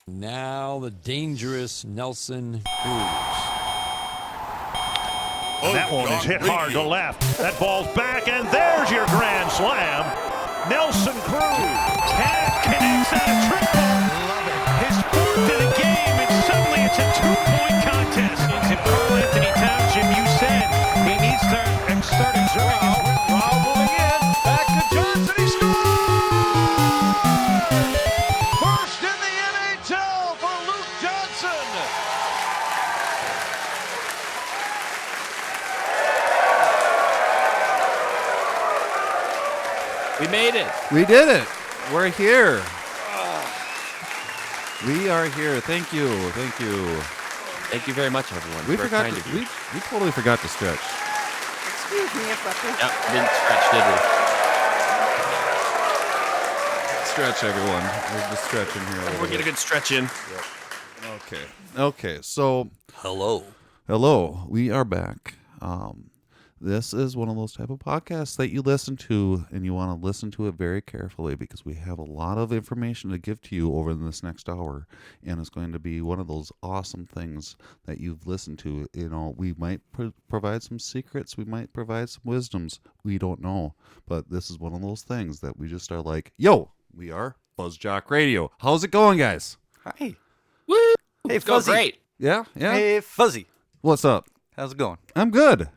Now the dangerous Nelson Cruz. That one is hit hard to left. That ball's back, and there's your grand slam. Nelson Cruz connects on a triple. Love it. His fourth in the game, and suddenly it's a 2-point contest. If Carl Anthony Towns, Jim, you said he needs to start exerting his will. Raul moving in. Back to Johnson. He scores! First in the NHL for Luke Johnson. We made it. We did it. We're here. We are here. Thank you. Thank you. Thank you very much, everyone. We forgot. We totally forgot to stretch. Excuse me if I could. Yep, didn't stretch, did we? Stretch, everyone. We're just stretching here. We'll get a good stretch in. Okay. Okay. So, Hello. we are back. This is one of those type of podcasts that you listen to, and you want to listen to it very carefully because we have a lot of information to give to you over this next hour, and it's going to be one of those awesome things that you've listened to. You know, we might provide some secrets, we might provide some wisdoms, we don't know, but this is one of those things that we just are like, yo, we are FuzzJockRadio. How's it going, guys? Hi. Woo! Hey, It's going Fuzzy. great. Yeah? Hey, Fuzzy. What's up? How's it going? I'm good.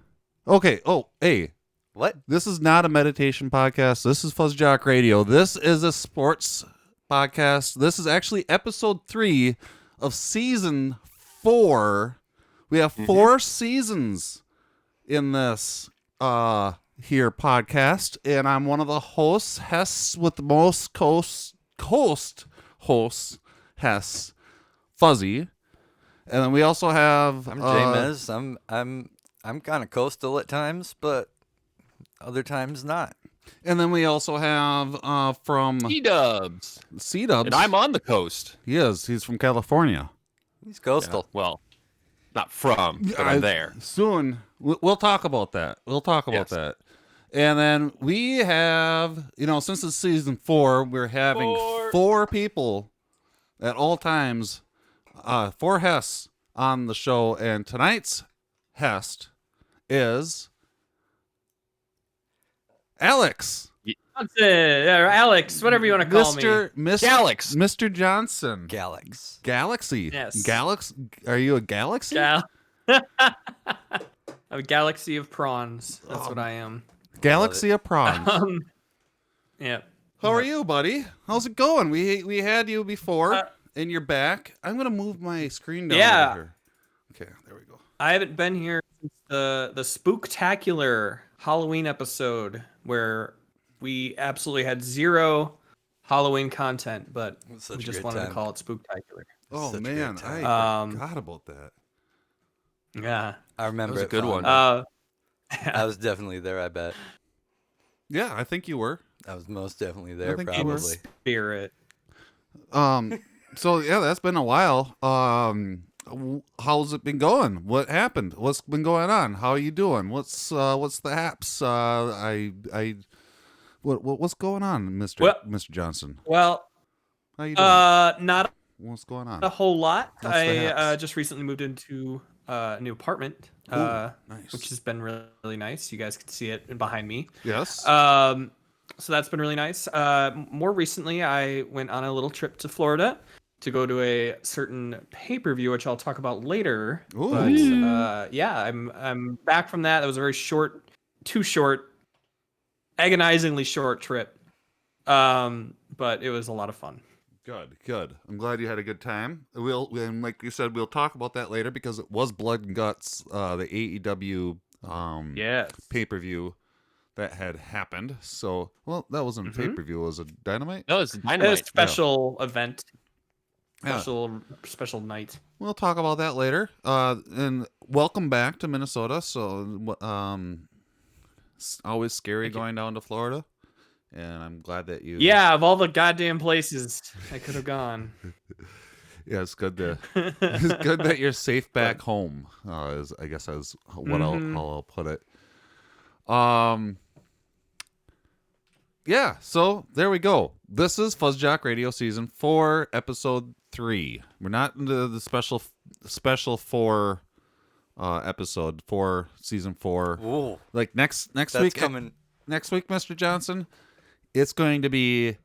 Okay. Oh, hey. What? This is not a meditation podcast. This is FuzzJockRadio. This is a sports podcast. This is actually episode 3 of season 4. We have 4 seasons in this here podcast, and I'm one of the hosts, Hess with the most hosts, Hess, Fuzzy, and then we also have I'm James. I'm kind of coastal at times, but other times not. and then we also have from C-dubs. C-Dubs. And I'm on the coast. He is. He's from California. He's coastal. Well, not from, but I'm there. Soon, we'll talk about that. We'll talk about Yes. that. And then we have, since it's season 4, we're having 4 people at all times, 4 Hests on the show. And tonight's Hest is Alex. Alex, whatever you want to call me. Galax. Mr. Johnson. Galax. Galaxy. Yes. Are you a galaxy? A galaxy of prawns. That's what I am. Galaxy of prawns. Yeah. How are you, buddy? How's it going? We had you before, and you're back. I'm gonna move my screen down. Yeah. Over here. Okay, there we go. I haven't been here since the spooktacular Halloween episode where we absolutely had 0 Halloween content, but Such we a just great wanted to time. call it spooktacular. Oh Such a man, great time. I forgot about that. Yeah. I remember That was a it good one. fondly. I was definitely there, I bet. Yeah, I think you were. I was most definitely there, think you were. probably. Spirit. So yeah, that's been a while. How's it been going? What happened? What's been going on? How are you doing? What's the haps? What's going on, Mr. Johnson? Well, How you doing? not What's going on? a whole lot. What's the I haps? just recently moved into a new apartment, Nice. which has been really nice. You guys can see it behind me. Yes. So that's been really nice. More recently, I went on a little trip to Florida to go to a certain pay-per-view, which I'll talk about later. Ooh. But yeah, I'm back from that. That was a very too short, agonizingly short trip. But it was a lot of fun. Good. I'm glad you had a good time. And like you said, we'll talk about that later because it was Blood and Guts, the AEW Yes. pay-per-view that had happened. So, well, that wasn't a pay-per-view. It was a Dynamite. No, it's It was Dynamite. a special event. Yeah. Special night. We'll talk about that later. And welcome back to Minnesota. So, it's always scary going down to Florida. And I'm glad that you... Yeah, of all the goddamn places I could have gone. Yeah, it's good it's good that you're safe back home. Is what I'll put it. yeah, so there we go. This is FuzzJockRadio Season 4, Episode 3. We're not into the special 4 episode for Season 4. Ooh, Like next that's week, coming. next week, Mr. Johnson, it's going to be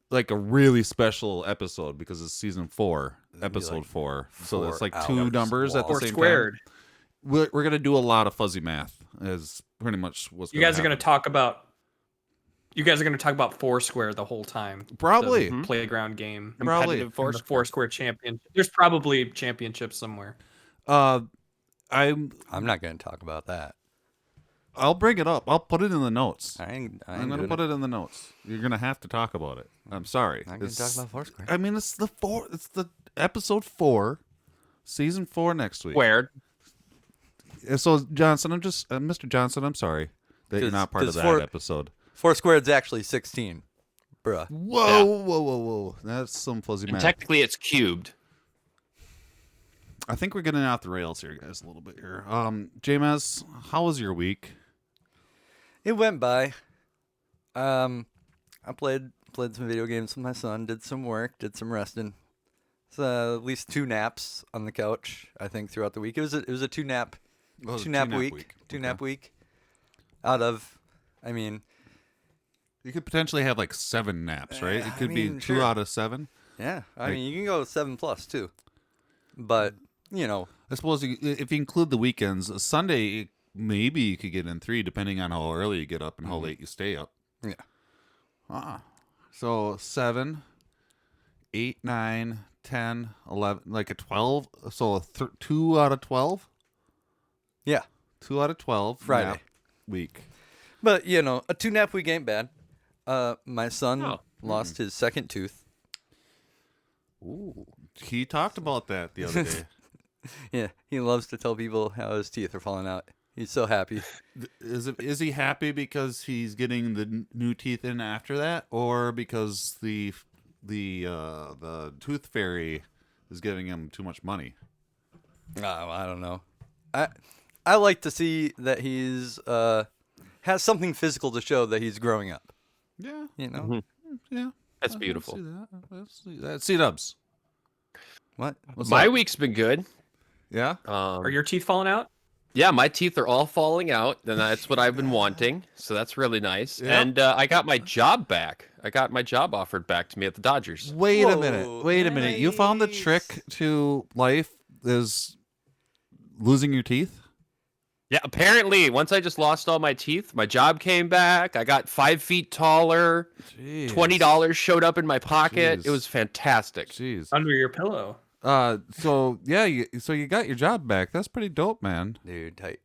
like a really special episode because it's Season 4, Episode like 4. So it's like 4 two hours numbers at the long. same squared. time. We're going to do a lot of fuzzy math, is pretty much what's You going to guys are going to talk about. You guys are going to talk about Foursquare the whole time. Probably. The playground game. Probably. Competitive And the Foursquare. Foursquare champion. There's probably championships somewhere. I'm not going to talk about that. I'll bring it up. I'll put it in the notes. I ain't I'm going to doing put it in the notes. You're going to have to talk about it. I'm sorry. I'm going to talk about Foursquare. I mean, it's the episode 4, season 4 next week. Squared. So Johnson, Mr. Johnson, I'm sorry that you're not part of that episode. Foursquare is actually 16. Bruh. Whoa. That's some fuzzy And math. technically, it's cubed. I think we're getting off the rails here, guys, a little bit here. James, how was your week? It went by. I played some video games with my son, did some work, did some resting. So at least 2 naps on the couch, I think, throughout the week. It was a 2 nap Oh, two nap week. Two Okay. nap week. Out of, I mean, You could potentially have like 7 naps, right? It could be 2 sure. out of 7. yeah. I mean, you can go 7+ too. But, you know, I suppose if you include the weekends, Sunday, maybe you could get in 3, depending on how early you get up and how late you stay up. yeah. So 7, 8, 9, 10, 11, like a 12. So 2 out of 12? Yeah. 2 out of 12. Friday. Nap week. But, you know, a 2 nap week ain't bad. My son lost his second tooth. Ooh. He talked about that the other day. Yeah, he loves to tell people how his teeth are falling out. He's so happy. Is he happy because he's getting the new teeth in after that, or because the tooth fairy is giving him too much money? Oh, I don't know. I like to see that he's has something physical to show that he's growing up. Yeah. You know Yeah. That's beautiful. Let's see that. C-dubs. what? My week's been good. Yeah. Are your teeth falling out? Yeah, my teeth are all falling out, and that's what I've been wanting. So that's really nice. Yeah. And I got my job back. I got my job offered back to me at the Dodgers. Wait a Whoa, minute. Wait a minute. You found the nice. trick to life is losing your teeth? Yeah, apparently, once I just lost all my teeth, my job came back. I got 5 feet taller. Jeez. $20 showed up in my pocket. Jeez. It was fantastic. Jeez. Under your pillow. So yeah, you got your job back. That's pretty dope, man. Dude, tight.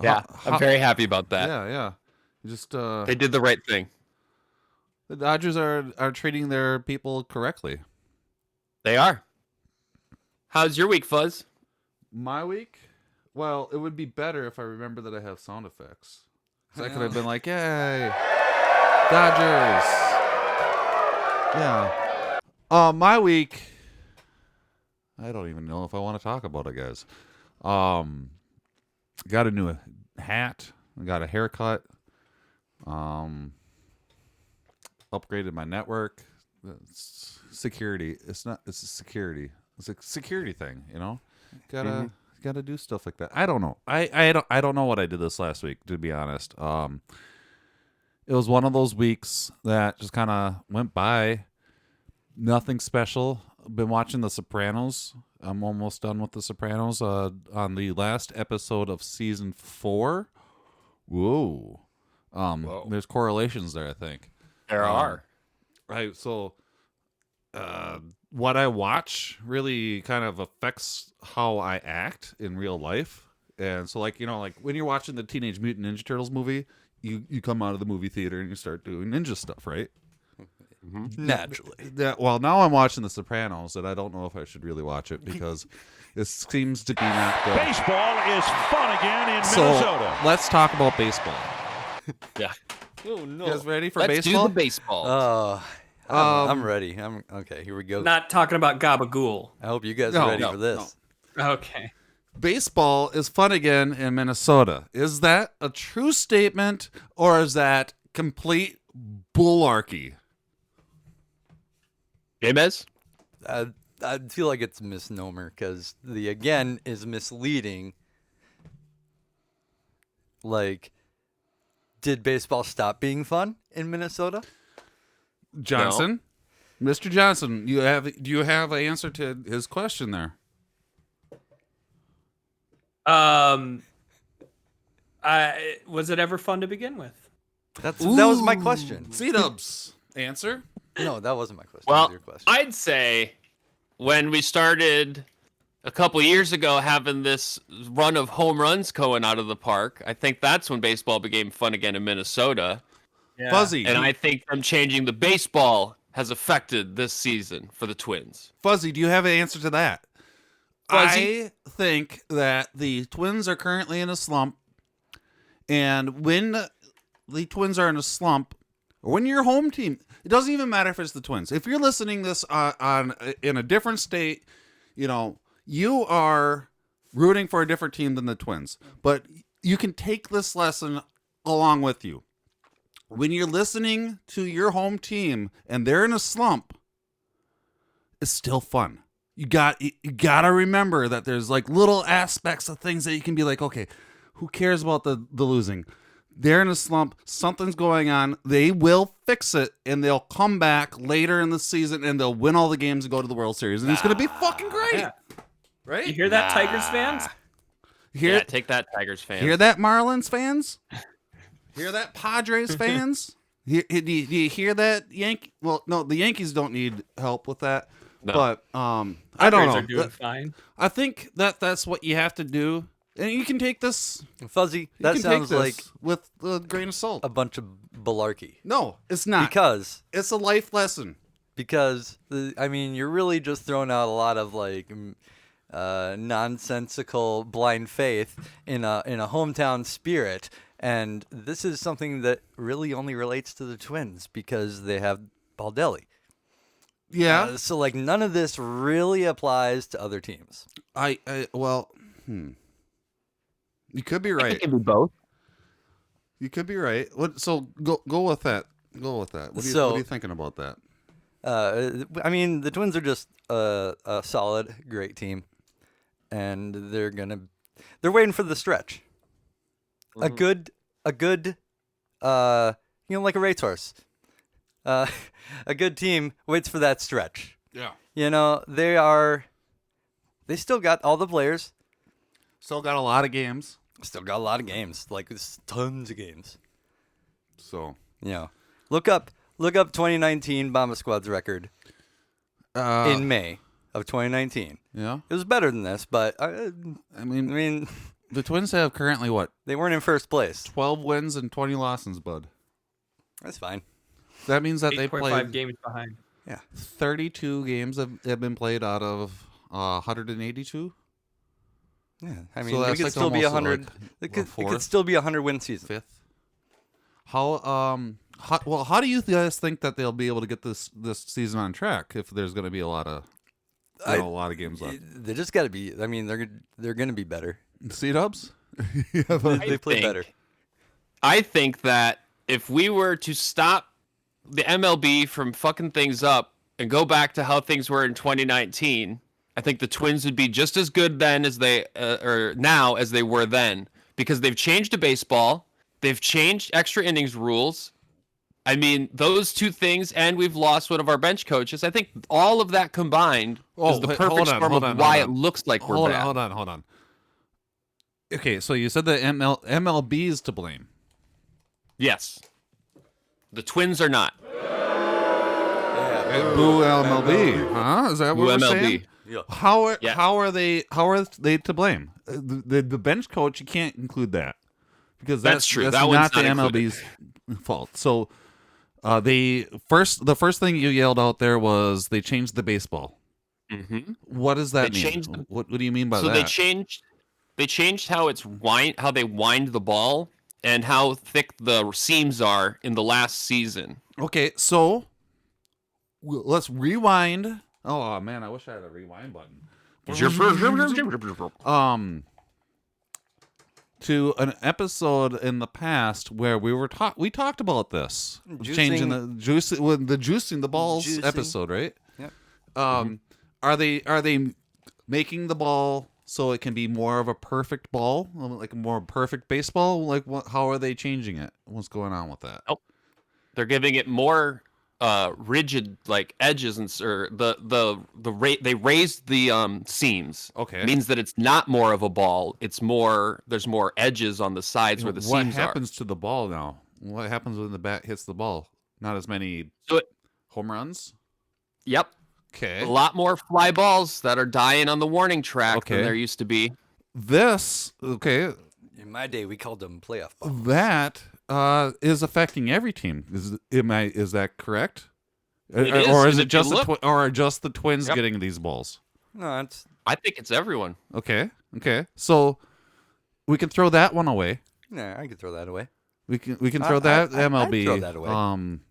Yeah, I'm very happy about that. Yeah. Just They did the right thing. the Dodgers are treating their people correctly. They are. How's your week, Fuzz? My week? Well, it would be better if I remember that I have sound effects. So I could have been like, "Yay, Dodgers!" Yeah. My week. I don't even know if I want to talk about it, guys. Got a new hat. Got a haircut. Upgraded my network. It's security. It's a security. It's a security thing, you know. Gotta do stuff like that. I don't know. I don't know what I did this last week, to be honest. It was one of those weeks that just kind of went by. Nothing special. Been watching The Sopranos. I'm almost done with The Sopranos. On the last episode of season 4. Whoa. There's correlations there, I think. There are. Right. So, what I watch really kind of affects how I act in real life. And so, like, you know, like when you're watching the Teenage Mutant Ninja Turtles movie, you come out of the movie theater and you start doing ninja stuff, right? Naturally. Well, now I'm watching The Sopranos, and I don't know if I should really watch it because it seems to be not good. Baseball is fun again in So Minnesota. let's talk about baseball. Yeah. Oh You no. guys ready for Let's baseball? do the baseball. I'm ready. Okay. Here we go. Not talking about gabagool. I hope you guys No, are ready no, for this. Okay. Baseball is fun again in Minnesota. Is that a true statement, or is that complete bullarchy. James? I feel like it's a misnomer because the again is misleading. Like, did baseball stop being fun in Minnesota? Johnson, Mr. Johnson, do you have an answer to his question there? Was it ever fun to begin with? That was my question. C-dubs. Answer? No, that wasn't my question. That Well, was your question. I'd say when we started a couple years ago having this run of home runs going out of the park, I think that's when baseball became fun again in Minnesota. Yeah. Fuzzy. And I think them changing the baseball has affected this season for the Twins. Fuzzy, do you have an answer to that? Fuzzy? I think that the Twins are currently in a slump. And when the Twins are in a slump, or when your home team, it doesn't even matter if it's the Twins. If you're listening this in a different state, you are rooting for a different team than the Twins. But you can take this lesson along with you. When you're listening to your home team and they're in a slump, it's still fun. You gotta remember that there's like little aspects of things that you can be like, okay, who cares about the losing? They're in a slump. Something's going on. They will fix it, and they'll come back later in the season, and they'll win all the games and go to the World Series, and it's gonna be fucking great, Yeah. right? You hear that, Tigers fans? Hear, Yeah, take that, Tigers fans. hear that, Marlins fans? Hear that, Padres fans? Do you hear that, Yankee? Well, no, the Yankees don't need help with that. No. But I don't Tigers know. are doing fine. I think that's what you have to do, and you can take this. Fuzzy, You that can sounds take like this with a grain of salt. a bunch of malarkey. No, it's not. Because It's a life lesson. you're really just throwing out a lot of nonsensical blind faith in a hometown spirit, and this is something that really only relates to the Twins because they have Baldelli. Yeah. So none of this really applies to other teams. You could be I right. think it can be both. You could be right. So go with that. Go with that. What are you thinking about that? The Twins are just a solid, great team, and they're waiting for the stretch. A good, like a racehorse. A good team waits for that stretch. Yeah. They still got all the players. Still got a lot of games. Still got a lot of games, it's tons of games. So Look up 2019 Bomba Squad's record in May of 2019. Yeah. It was better than this, but I mean, the Twins have currently what? they weren't in first place. 12 wins and 20 losses, bud. That's fine. That means that they 8.5 played games behind. Yeah. 32 games have been played out of 182. Yeah. So it that's could like still be almost 100. like It a could fourth? still be a 100-win season. Fifth. How do you guys think that they'll be able to get this season on track if there's going to be a lot of games left? They just got to be. They're going to be better. C-dubs? They play better. I think that if we were to stop the MLB from fucking things up and go back to how things were in 2019, I think the Twins would be just as good then as they or now as they were then, because they've changed to baseball, they've changed extra innings rules. I mean, those two things, and we've lost one of our bench coaches. I think all of that combined is the perfect storm of why it looks like we're bad. Hold on. Okay, so you said the MLB is to blame. Yes. The Twins are not. Boo MLB, huh? Is that what we're MLB. saying? Yeah. How are they to blame? The bench coach, you can't include that because That's true. That's That one's not the not included. MLB's fault. So the first thing you yelled out there was they changed the baseball. Mm-hmm. What does that They mean? changed the- What do you mean by So that? they changed how how they wind the ball and how thick the seams are in the last season. Okay, so let's rewind. Oh man, I wish I had a rewind button. to an episode in the past where we talked about this changing the juicing the balls episode, right? Yep. Are they making the ball so it can be more of a perfect ball, like a more perfect baseball? Like how are they changing it? What's going on with that? Oh, they're giving it more rigid like edges or they raised the seams. Okay. Means that it's not more of a ball. It's more there's more edges on the sides where the what seams happens to the ball now? What happens when the bat hits the ball? Not as many home runs? Yep. Okay. A lot more fly balls that are dying on the warning track than there used to be. In my day, we called them playoff balls. That is affecting every team. Is that correct? It or is it just the Twins getting these balls? No, I think it's everyone. Okay. So we can throw that one away. Nah, I could throw that away. We can throw that MLB. I'd throw that away.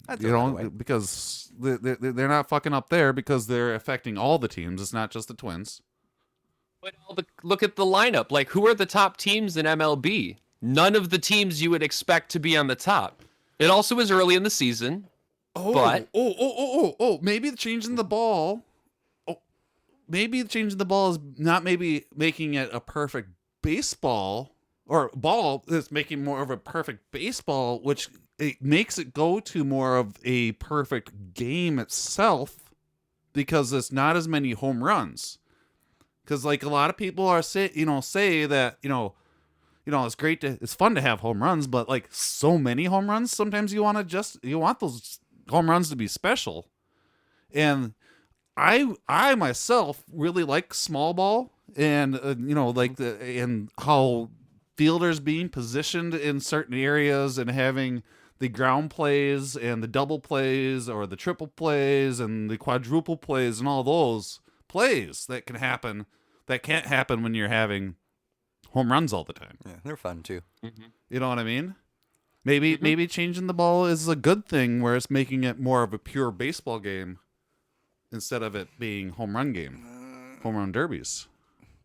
I'd throw that away. Because they're not fucking up there because they're affecting all the teams. It's not just the Twins. But look at the lineup. Like, who are the top teams in MLB? None of the teams you would expect to be on the top. It also is early in the season. Maybe changing the ball. Maybe changing the ball is not maybe making it a perfect baseball or ball. It's making more of a perfect baseball, which it makes it go to more of a perfect game itself because it's not as many home runs. Because like a lot of people are say that it's fun to have home runs, but like so many home runs, sometimes you want those home runs to be special. And I myself really like small ball and and how fielders being positioned in certain areas and having the ground plays and the double plays or the triple plays and the quadruple plays and all those plays that can't happen when you're having home runs all the time. Yeah, they're fun too. Mm-hmm. You know what I mean? Maybe changing the ball is a good thing where it's making it more of a pure baseball game instead of it being home run derbies.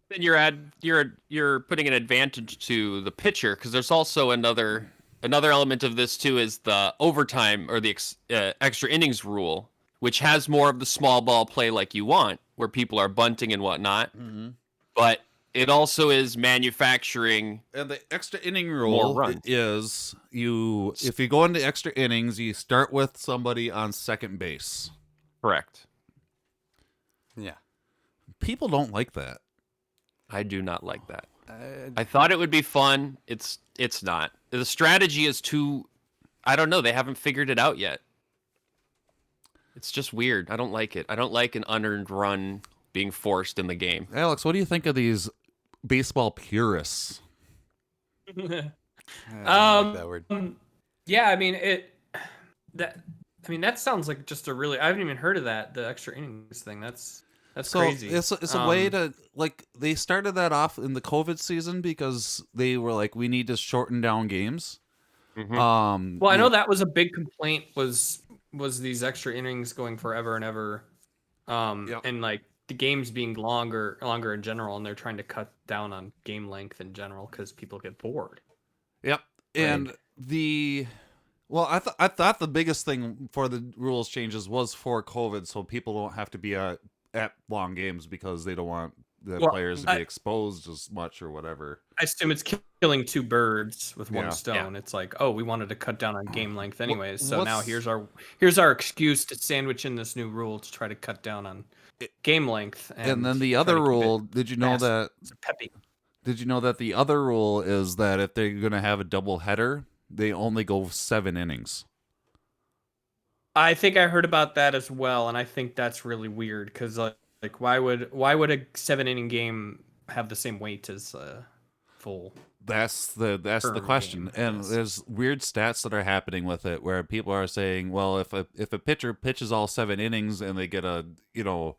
Then you're putting an advantage to the pitcher because there's also another element of this too is the overtime or the extra innings rule, which has more of the small ball play like you want, where people are bunting and whatnot. Mm-hmm. But it also is manufacturing. And the extra inning rule is if you go into extra innings, you start with somebody on second base. Correct. Yeah. People don't like that. I do not like that. I thought it would be fun. It's not. The strategy is I don't know. They haven't figured it out yet. It's just weird. I don't like it. I don't like an unearned run being forced in the game. Alex, what do you think of these baseball purists? I don't like that word. Yeah, I mean that sounds like just I haven't even heard of that, the extra innings thing. That's crazy. It's a way to, like, they started that off in the COVID season because they were like, we need to shorten down games. Mm-hmm. Well, I know that was a big complaint was these extra innings going forever and ever, and like the games being longer in general, and they're trying to cut down on game length in general because people get bored. Yep, and I thought the biggest thing for the rules changes was for COVID, so people don't have to be at long games because they don't want the players to be exposed as much or whatever. I assume it's killing two birds with one stone. Yeah. It's like, we wanted to cut down on game length anyways, so now here's our excuse to sandwich in this new rule to try to cut down on game length. And then the other rule, did you know that the other rule is that if they're going to have a double header, they only go 7 innings? I think I heard about that as well, and I think that's really weird because like why would a 7-inning game have the same weight as full? That's the question. And there's weird stats that are happening with it where people are saying, well, if a pitcher pitches all 7 innings and they get a no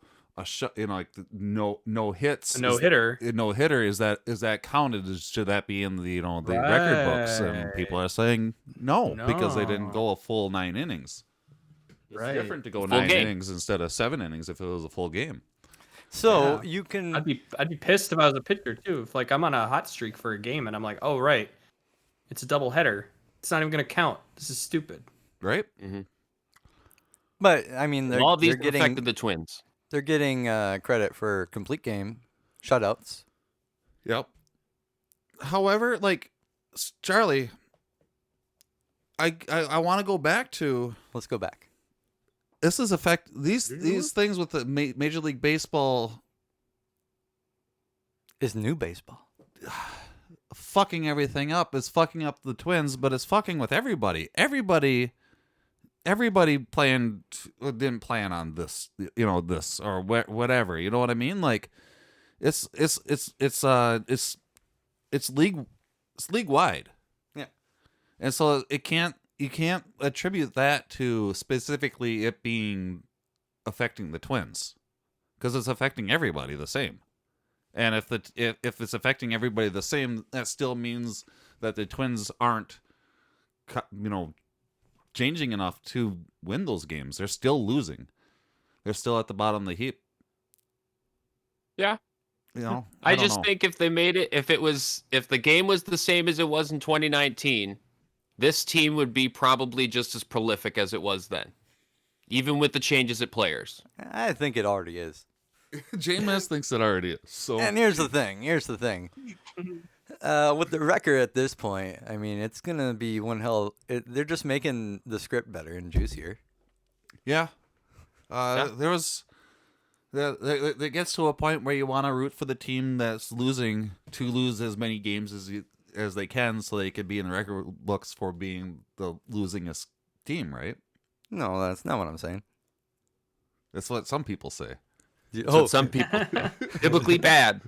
hits, a no hitter, is that counted? Should that be in the record books? And people are saying no because they didn't go a full 9 innings. It's different to go 9 innings instead of 7 innings if it was a full game. So you can. I'd be pissed if I was a pitcher too. If like I'm on a hot streak for a game and I'm like, oh right, it's a double header. It's not even gonna count. This is stupid. Right? But I mean, All of these they're getting affected the Twins. they're getting credit for complete game shutouts. Yep. However, like Charlie, I want to go back to Let's go back. this is these things with the Major League Baseball Is new baseball. fucking everything up. It's fucking up the Twins, but it's fucking with everybody. Everybody didn't plan on this, this or whatever. You know what I mean? Like, it's league wide. Yeah. And so you can't attribute that to specifically it being affecting the Twins, because it's affecting everybody the same. And if it's affecting everybody the same, that still means that the Twins aren't, changing enough to win those games. They're still losing. They're still at the bottom of the heap. Yeah. I just think if they made it, if the game was the same as it was in 2019, this team would be probably just as prolific as it was then, even with the changes at players. I think it already is. J-Mass thinks it already is. So, And here's the thing. With the record at this point, I mean, it's gonna be one hell. They're just making the script better and juicier. yeah. There was. It gets to a point where you want to root for the team that's losing to lose as many games as they can, so they could be in the record books for being the losingest team, right? No, that's not what I'm saying. That's what some people say. That's what some people biblically bad.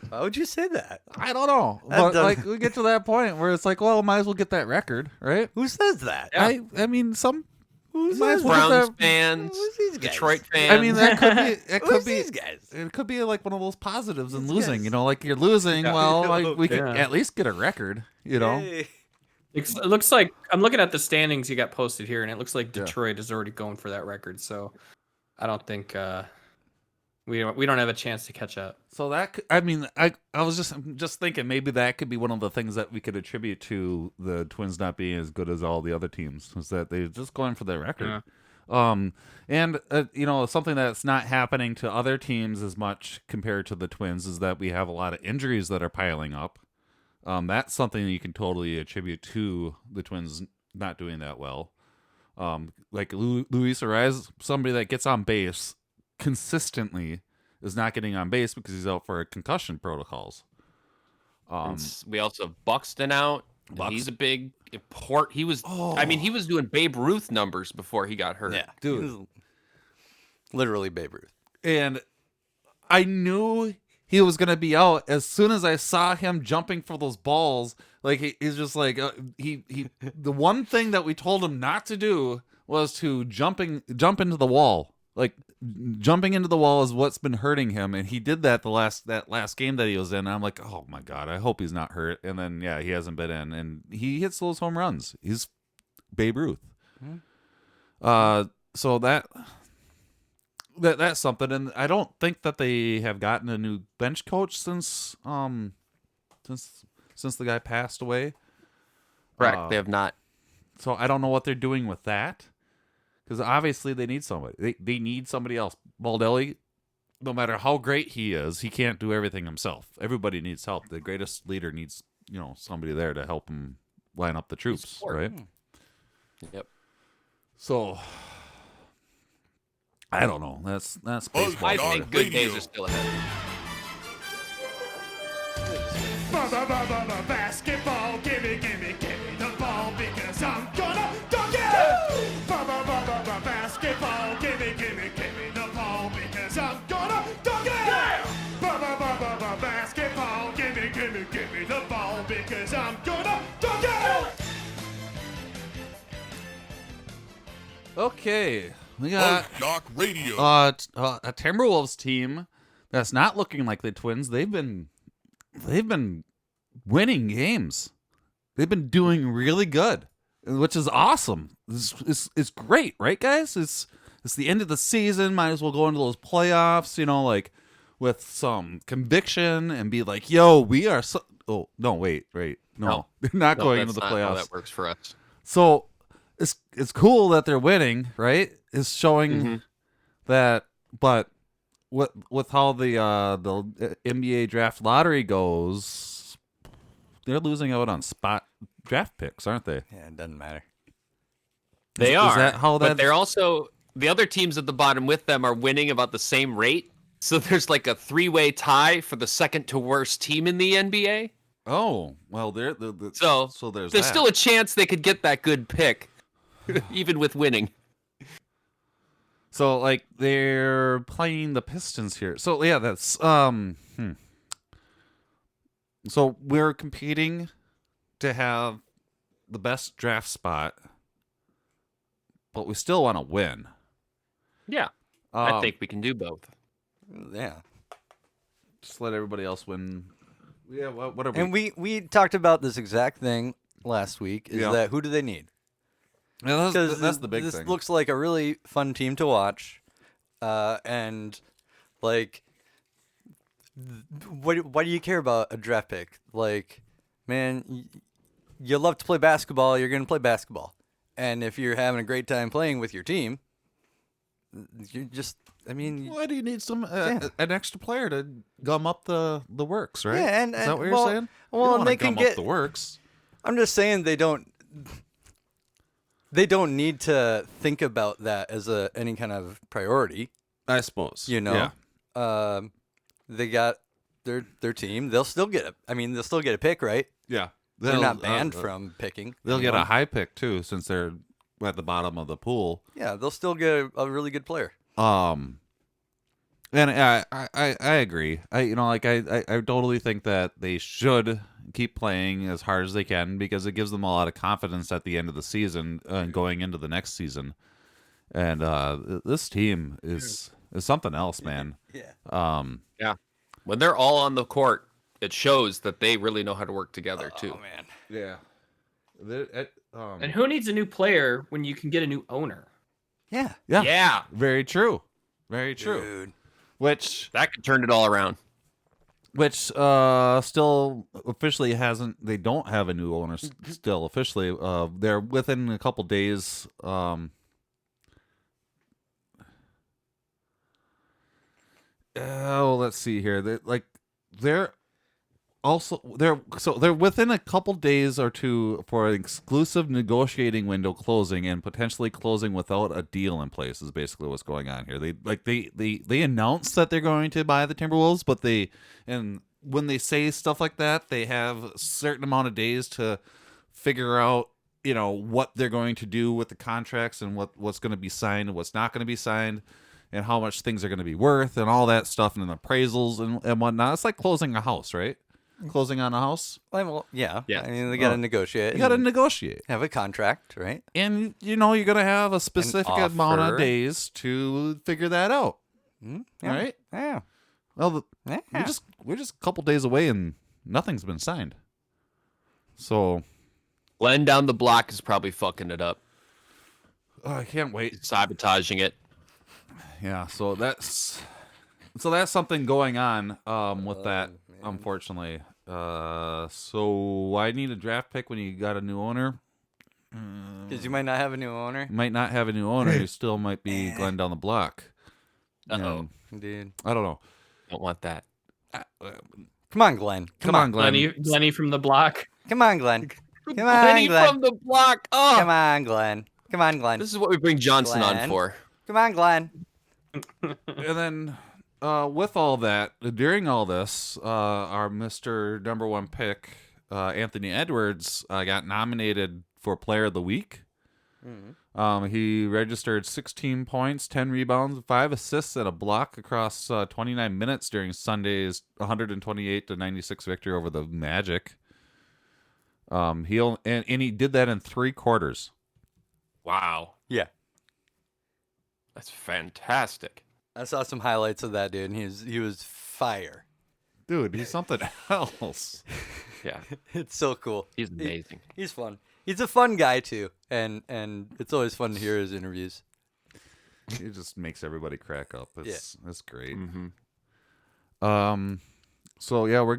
Why would you say that? I don't know, but like we get to that point where it's like, well, might as well get that record, right? Who says that? Yeah. I mean, some Might as well Browns get that- fans, Who's these guys? Detroit fans. I mean, that could be. It Who's could be. these guys? It could be like one of those positives in losing. guys? Like you're losing. Well, like we could Yeah. at least get a record. Hey. It looks like I'm looking at the standings you got posted here, and it looks like Detroit is already going for that record. So I don't think we don't have a chance to catch up. So that I mean, I was just thinking maybe that could be one of the things that we could attribute to the Twins not being as good as all the other teams, is that they're just going for their record. Yeah. And something that's not happening to other teams as much compared to the Twins is that we have a lot of injuries that are piling up. That's something that you can totally attribute to the Twins not doing that well. Like Luis Ariz, somebody that gets on base consistently, is not getting on base because he's out for concussion protocols. We also have Buxton out. And he's a big import. He was. I mean, he was doing Babe Ruth numbers before he got hurt. Yeah, Dude. he was literally Babe Ruth. And I knew he was going to be out as soon as I saw him jumping for those balls. Like he's just like he the one thing that we told him not to do was to jump into the wall. Like jumping into the wall is what's been hurting him, and he did that that last game that he was in. And I'm like, oh my god, I hope he's not hurt. And then he hasn't been in, and he hits those home runs. He's Babe Ruth. So that's something. And I don't think that they have gotten a new bench coach since the guy passed away. Correct. They have not. So I don't know what they're doing with that. Because obviously they need somebody. They need somebody else. Baldelli, no matter how great he is, he can't do everything himself. Everybody needs help. The greatest leader needs, somebody there to help him line up the troops, right? Yep. So I don't know. That's baseball. I think good days are still ahead. Basketball, gimme the ball because I'm gonna dunk it! Basketball, gimme the ball because I'm gonna dunk it! Basketball, gimme the ball because I'm gonna dunk it! Okay, we got FuzzJockRadio. a Timberwolves team that's not looking like the Twins. They've been winning games. They've been doing really good, which is awesome. It's great, right, guys? it's the end of the season. Might as well go into those playoffs, like with some conviction and be like, yo, we are so. Oh, no, wait. No, they're not going into the that's not playoffs. how that works for us. So it's cool that they're winning, right? It's showing that, but with how the NBA draft lottery goes, they're losing out on spot draft picks, aren't they? Yeah, it doesn't matter. They Is are, that how but that's- they're also the other teams at the bottom with them are winning about the same rate. So there's like a 3-way tie for the second to worst team in the NBA. Oh, well, So there's there's that. still a chance they could get that good pick, even with winning. So like they're playing the Pistons here. So yeah, that's So we're competing to have the best draft spot, but we still want to win. Yeah, I think we can do both. Yeah. Just let everybody else win. Yeah, whatever. And we talked about this exact thing last week. Is that who do they need? Yeah, Because that's the big this thing. looks like a really fun team to watch, and like, why do you care about a draft pick? Like, man, you love to play basketball. You're gonna play basketball, and if you're having a great time playing with your team, you just, I mean, Why do you need some Yeah. an extra player to gum up the works, right? Yeah, and- is that and- what you're well- saying? well, you don't and wanna they can gum get- up the works. I'm just saying they don't need to think about that as any kind of priority. I suppose. Yeah. They got their team. They'll still get a pick, right? Yeah. They're not banned from picking. They'll get anyone. a high pick too, since they're at the bottom of the pool. Yeah, they'll still get a really good player. And I agree. I totally think that they should keep playing as hard as they can because it gives them a lot of confidence at the end of the season and going into the next season. And this team is something else, man. Yeah. Yeah, when they're all on the court, it shows that they really know how to work together too. Oh man. Yeah. And who needs a new player when you can get a new owner? Yeah. Yeah. Yeah, Very true. Very true. Dude. Which that could turn it all around. still officially hasn't. They don't have a new owner still officially. They're within a couple days. Let's see here. They're within a couple days or two for an exclusive negotiating window closing and potentially closing without a deal in place is basically what's going on here. They announced that they're going to buy the Timberwolves, but when they say stuff like that, they have a certain amount of days to figure out, what they're going to do with the contracts and what's going to be signed and what's not going to be signed and how much things are going to be worth and all that stuff and appraisals and whatnot. It's like closing a house, right? Closing on a house. Well, yeah. Yeah. I mean, they got to negotiate. You got to and negotiate. have a contract, right? And, you're going to have a specific amount of offer. days to figure that out. Yeah. All right? Yeah. Well, Yeah. we're just a couple days away and nothing's been signed. So, Glenn down the block is probably fucking it up, I can't wait. sabotaging it. Yeah, so that's something going on with that, unfortunately. So I need a draft pick when you got a new owner. Because you might not have a new owner. You might not have a new owner. You still might be Glenn down the block. Uh-oh. Dude. I don't know. Don't want that. Come on, Glenn. Come on, Glenn. Glenny from the block. Come on, Glenn. Come on, Glenny Glenn. from the block. Oh, Come on, Glenn. Come on, Glenn. this is what we bring Johnson on Glenn. for. Come on, Glenn. And then with all that, during all this, our Mr. Number One pick, Anthony Edwards, got nominated for Player of the Week. He registered 16 points, 10 rebounds, 5 assists, and a block across 29 minutes during Sunday's 128-96 victory over the Magic. And he did that in 3 quarters. Wow, Yeah. that's fantastic. I saw some highlights of that dude, and he was fire. Dude, he's something else. Yeah, It's so cool. he's amazing. He's fun. He's a fun guy too, and it's always fun to hear his interviews. It just makes everybody crack up. It's great. Mm-hmm. So yeah, we're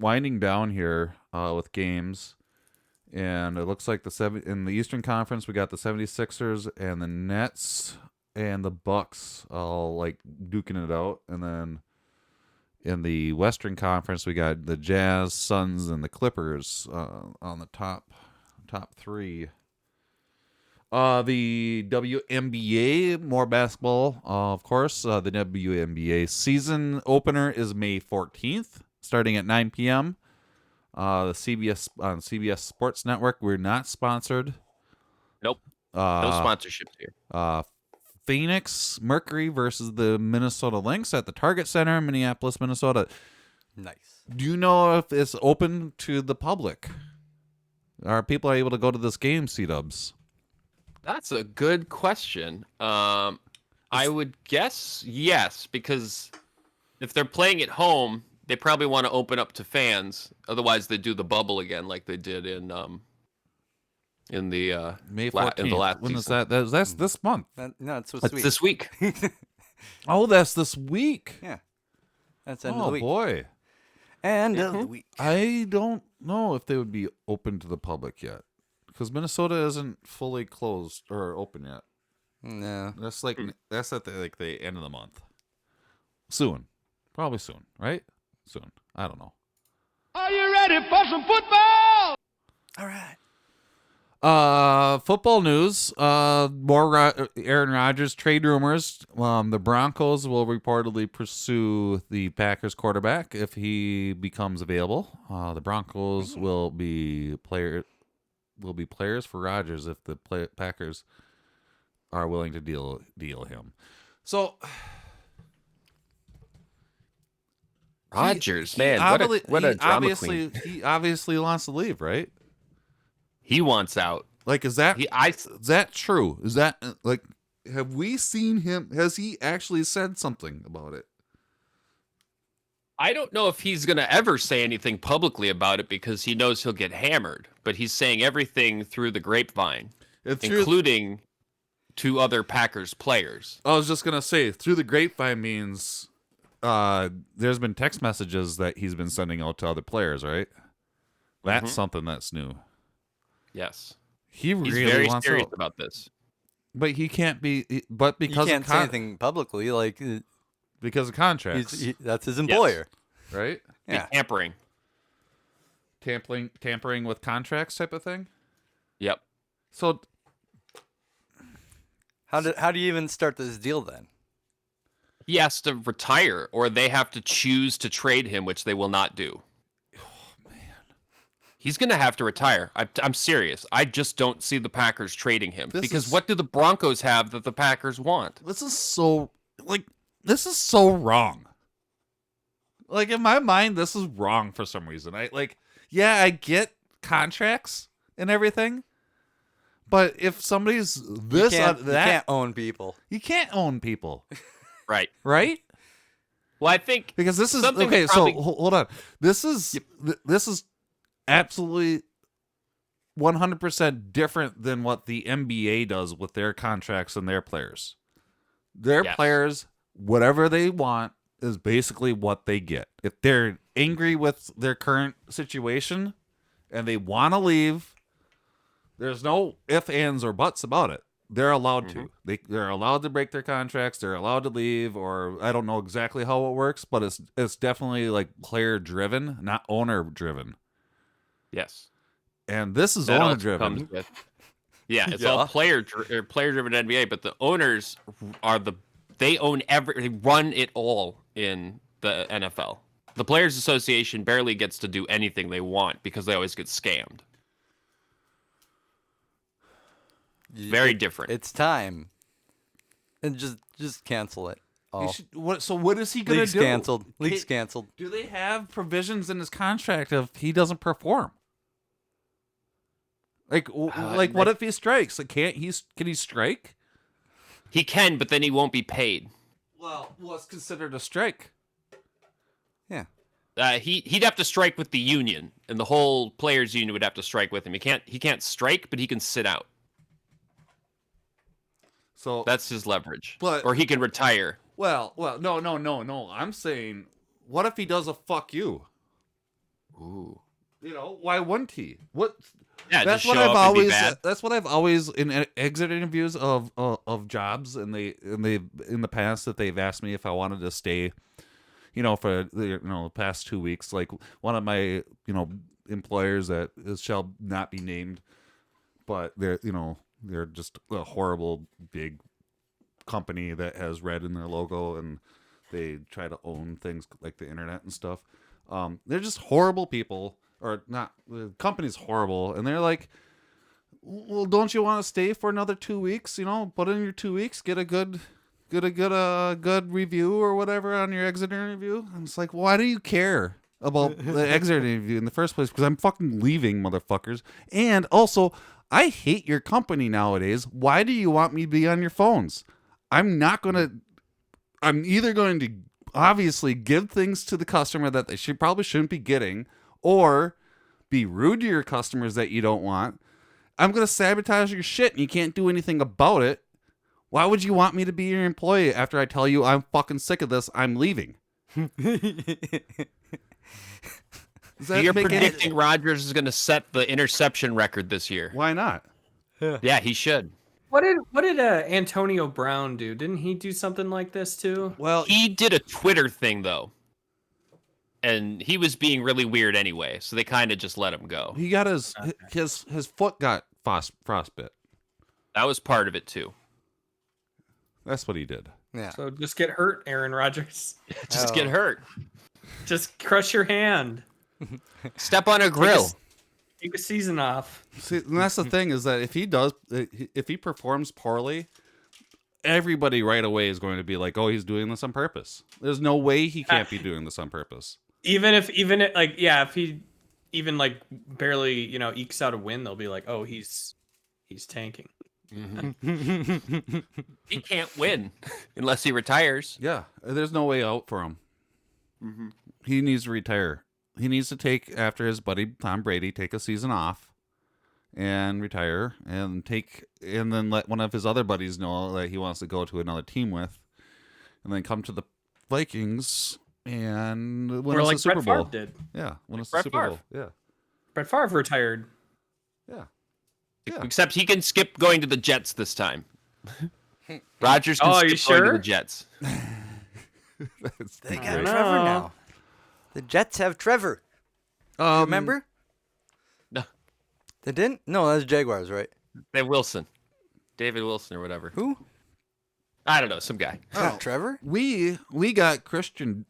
winding down here with games, and it looks like in the Eastern Conference we got the 76ers and the Nets and the Bucks all like duking it out, and then in the Western Conference we got the Jazz, Suns, and the Clippers on the top three. The WNBA, more basketball, of course. The WNBA season opener is May 14th, starting at 9 p.m. The CBS Sports Network. We're not sponsored. Nope. No sponsorships here. Phoenix Mercury versus the Minnesota Lynx at the Target Center in Minneapolis, Minnesota. Nice. Do you know if it's open to the public? Are people able to go to this game, C-dubs? That's a good question. I would guess yes, because if they're playing at home, they probably want to open up to fans. Otherwise, they do the bubble again, like they did in the May 14th. in the last when is season. that? That's this month. No, it's It's this week. Oh, that's this week. Yeah. That's the end of Oh the week. boy. End of the week. I don't know if they would be open to the public yet, because Minnesota isn't fully closed or open yet. No. That's at the end of the month. Soon, probably soon, right? Soon. I don't know. Are you ready for some football? All right. Football news. More Aaron Rodgers trade rumors. The Broncos will reportedly pursue the Packers quarterback if he becomes available. The Broncos will be players for Rodgers if the Packers are willing to deal him. So Rodgers, he man, what a drama queen. He obviously wants to leave, right? He wants out. Like, is that true? Is that like, have we seen him? Has he actually said something about it? I don't know if he's going to ever say anything publicly about it because he knows he'll get hammered, but he's saying everything through the grapevine, including to other Packers players. I was just going to say, through the grapevine means there's been text messages that he's been sending out to other players, right? That's something that's new. Yes. He's really very wants serious out. about this. But he can't be, but because he can't say anything publicly, like because of contracts. That's his employer, right? Yeah, tampering with contracts type of thing. Yep. So how do you even start this deal then? He has to retire, or they have to choose to trade him, which they will not do. He's going to have to retire. I'm serious. I just don't see the Packers trading him. Because what do the Broncos have that the Packers want? This is so wrong. Like, in my mind, this is wrong for some reason. I get contracts and everything, but if somebody's this you can't own people. You can't own people. Right. Right? Well, I think because this is okay. So hold on. This is absolutely 100% different than what the NBA does with their contracts and their players. Their players, whatever they want, is basically what they get. If they're angry with their current situation and they want to leave, there's no ifs, ands, or buts about it. They're allowed to. They're allowed to break their contracts. They're allowed to leave, or I don't know exactly how it works, but it's definitely like player driven, not owner driven. Yes. And this is owner driven. Yeah, it's all player driven NBA, but the owners they run it all in the NFL. The Players Association barely gets to do anything they want because they always get scammed. Very different. It's time. And just cancel it. So what is he going to do? League's canceled. Do they have provisions in his contract if he doesn't perform? Like what if he strikes? Like, can he strike? He can, but then he won't be paid. Well, what's considered a strike? Yeah. He'd have to strike with the union, and the whole players' union would have to strike with him. He can't strike, but he can sit out. So That's his leverage. But- or he can retire. well, no. I'm saying, what if he does a fuck you? Ooh. You know, why wouldn't he? What? Yeah, That's just what show I've up and be always. bad. That's what I've always in exit interviews of jobs, and they in the past that they've asked me if I wanted to stay. You know, for the past 2 weeks, like one of my employers that shall not be named, but they're just a horrible big company that has red in their logo, and they try to own things like the internet and stuff. They're just horrible people, or not. The company's horrible, and they're like, "Well, don't you want to stay for another 2 weeks? Put in your 2 weeks, get a good review or whatever on your exit interview." And it's like, why do you care about the exit interview in the first place? Because I'm fucking leaving, motherfuckers. And also, I hate your company nowadays. Why do you want me to be on your phones? I'm either going to obviously give things to the customer that they probably shouldn't be getting, or be rude to your customers that you don't want. I'm going to sabotage your shit and you can't do anything about it. Why would you want me to be your employee after I tell you I'm fucking sick of this? I'm leaving. So you're predicting Rodgers is going to set the interception record this year. Why not? Yeah, he should. What did Antonio Brown do? Didn't he do something like this too? Well, He did a Twitter thing, though. And he was being really weird anyway, so they kind of just let him go. he got his foot got frostbit. That was part of it, too. That's what he did. Yeah. So just get hurt, Aaron Rodgers. Just get hurt. Just crush your hand. Step on a grill. Take a season off. See, and that's the thing, is that if he performs poorly, everybody right away is going to be like, "Oh, he's doing this on purpose." There's no way he can't be doing this on purpose. If he even like barely ekes out a win, they'll be like, "Oh, he's tanking." He can't win unless he retires. Yeah, there's no way out for him. He needs to retire. He needs to take, after his buddy Tom Brady, take a season off and retire, and then let one of his other buddies know that he wants to go to another team with, and then come to the Vikings and win Or us like a Super Brett Bowl. Favre did. Yeah, win us a Brett Super Favre. Bowl. Yeah, Brett Favre retired. yeah. Yeah. Except he can skip going to the Jets this time. Rodgers can Oh, are you skip going to sure? the Jets. They I got don't Trevor know. now. The Jets have Trevor. Remember? No. They didn't? No, that's Jaguars, right? They have Wilson. David Wilson or whatever. Who? I don't know, some guy. Not Trevor? We got Christian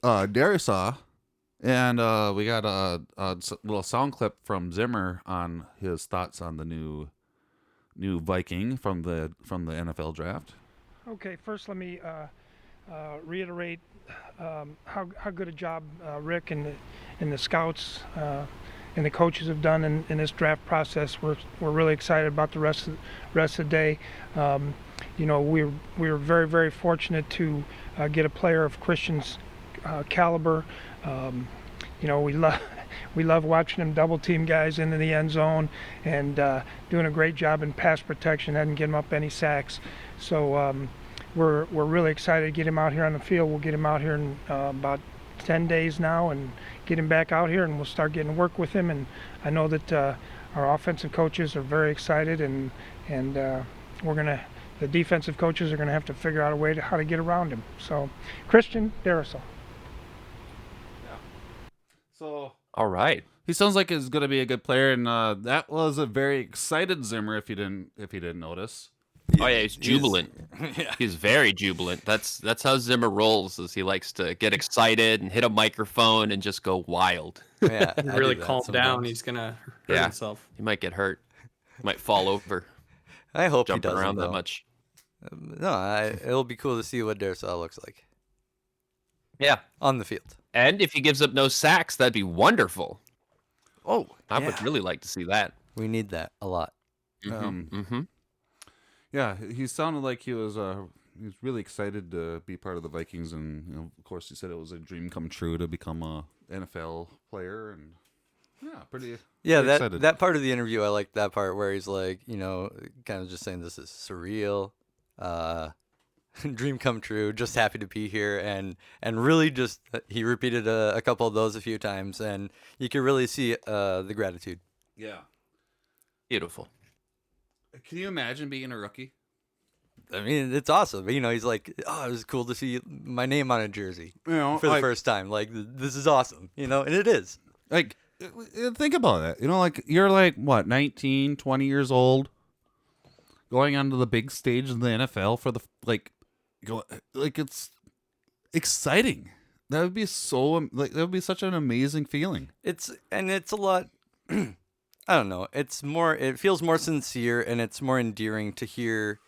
Darrisaw, and we got a little sound clip from Zimmer on his thoughts on the new Viking from the NFL draft. Okay, first let me reiterate how good a job Rick and the scouts and the coaches have done in this draft process. We're really excited about the rest of the day. We were very, very fortunate to get a player of Christian's caliber. We love watching him double team guys into the end zone and doing a great job in pass protection. Hadn't given up any sacks. So we're really excited to get him out here on the field. We'll get him out here in about 10 days now and get him back out here, and we'll start getting to work with him. And I know that our offensive coaches are very excited, and the defensive coaches are gonna have to figure out a way to how to get around him. So, Christian Darrisaw. So All right. he sounds like he's going to be a good player, and that was a very excited Zimmer. If you didn't notice. Oh yeah, he's jubilant. He's very jubilant. That's how Zimmer rolls. Is he likes to get excited and hit a microphone and just go wild. Yeah. I Really do that calm down. sometimes. He's gonna hurt Yeah. himself. He might get hurt. He might fall over I hope he jumping doesn't, around that though. much. No, it'll be cool to see what Darrisaw looks like Yeah. on the field. And if he gives up no sacks, that'd be wonderful. Oh, I would really like to see that. We need that a lot. Mm-hmm. Yeah, he sounded like he was really excited to be part of the Vikings, and of course he said it was a dream come true to become a NFL player, and pretty. Yeah, pretty excited. that part of the interview, I liked that part where he's like, kind of just saying this is surreal. dream come true. Just happy to be here, and really just he repeated a couple of those a few times, and you can really see the gratitude. Yeah. Beautiful. Can you imagine being a rookie? I mean, it's awesome. You know, he's like, oh, it was cool to see my name on a jersey for the first time. Like, this is awesome, you know, and it is. Like, think about it. You know, like, you're like, what, 19, 20 years old, going onto the big stage in the NFL for the, it's exciting. That would be that would be such an amazing feeling. It's a lot, I don't know. It feels more sincere, and it's more endearing to hear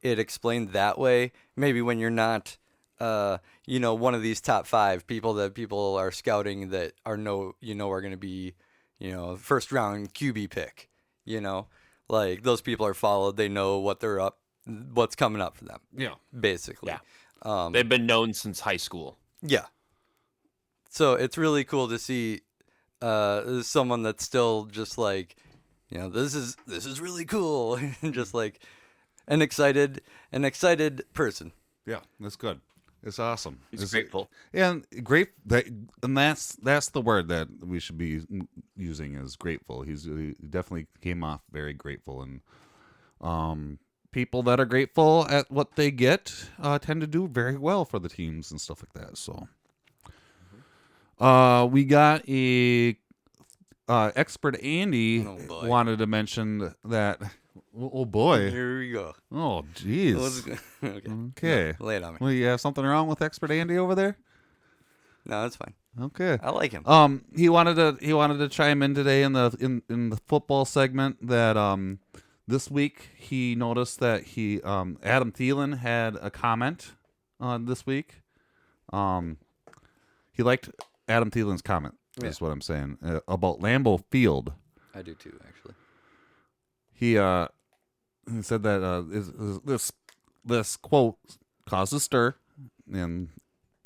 it explained that way. Maybe when you're not, one of these top 5 people that people are scouting that are going to be, first round QB pick, like those people are followed. They know what's coming up for them. Yeah. Basically. Yeah. They've been known since high school. Yeah. So it's really cool to see someone that's still just like, this is really cool, and just like an excited person. Yeah, that's good. It's awesome. He's grateful. And that's the word that we should be using, is grateful. He definitely came off very grateful, and people that are grateful at what they get tend to do very well for the teams and stuff like that. So, we got a expert Andy wanted to mention that. Oh boy! Here we go. Oh jeez. Okay. No, lay it on me. Well, you have something wrong with expert Andy over there? No, that's fine. Okay. I like him. He wanted to chime in today in the football segment that this week he noticed that Adam Thielen had a comment this week. He liked Adam Thielen's comment. Is what I'm saying about Lambeau Field. I do too, actually. He said that this quote causes stir, and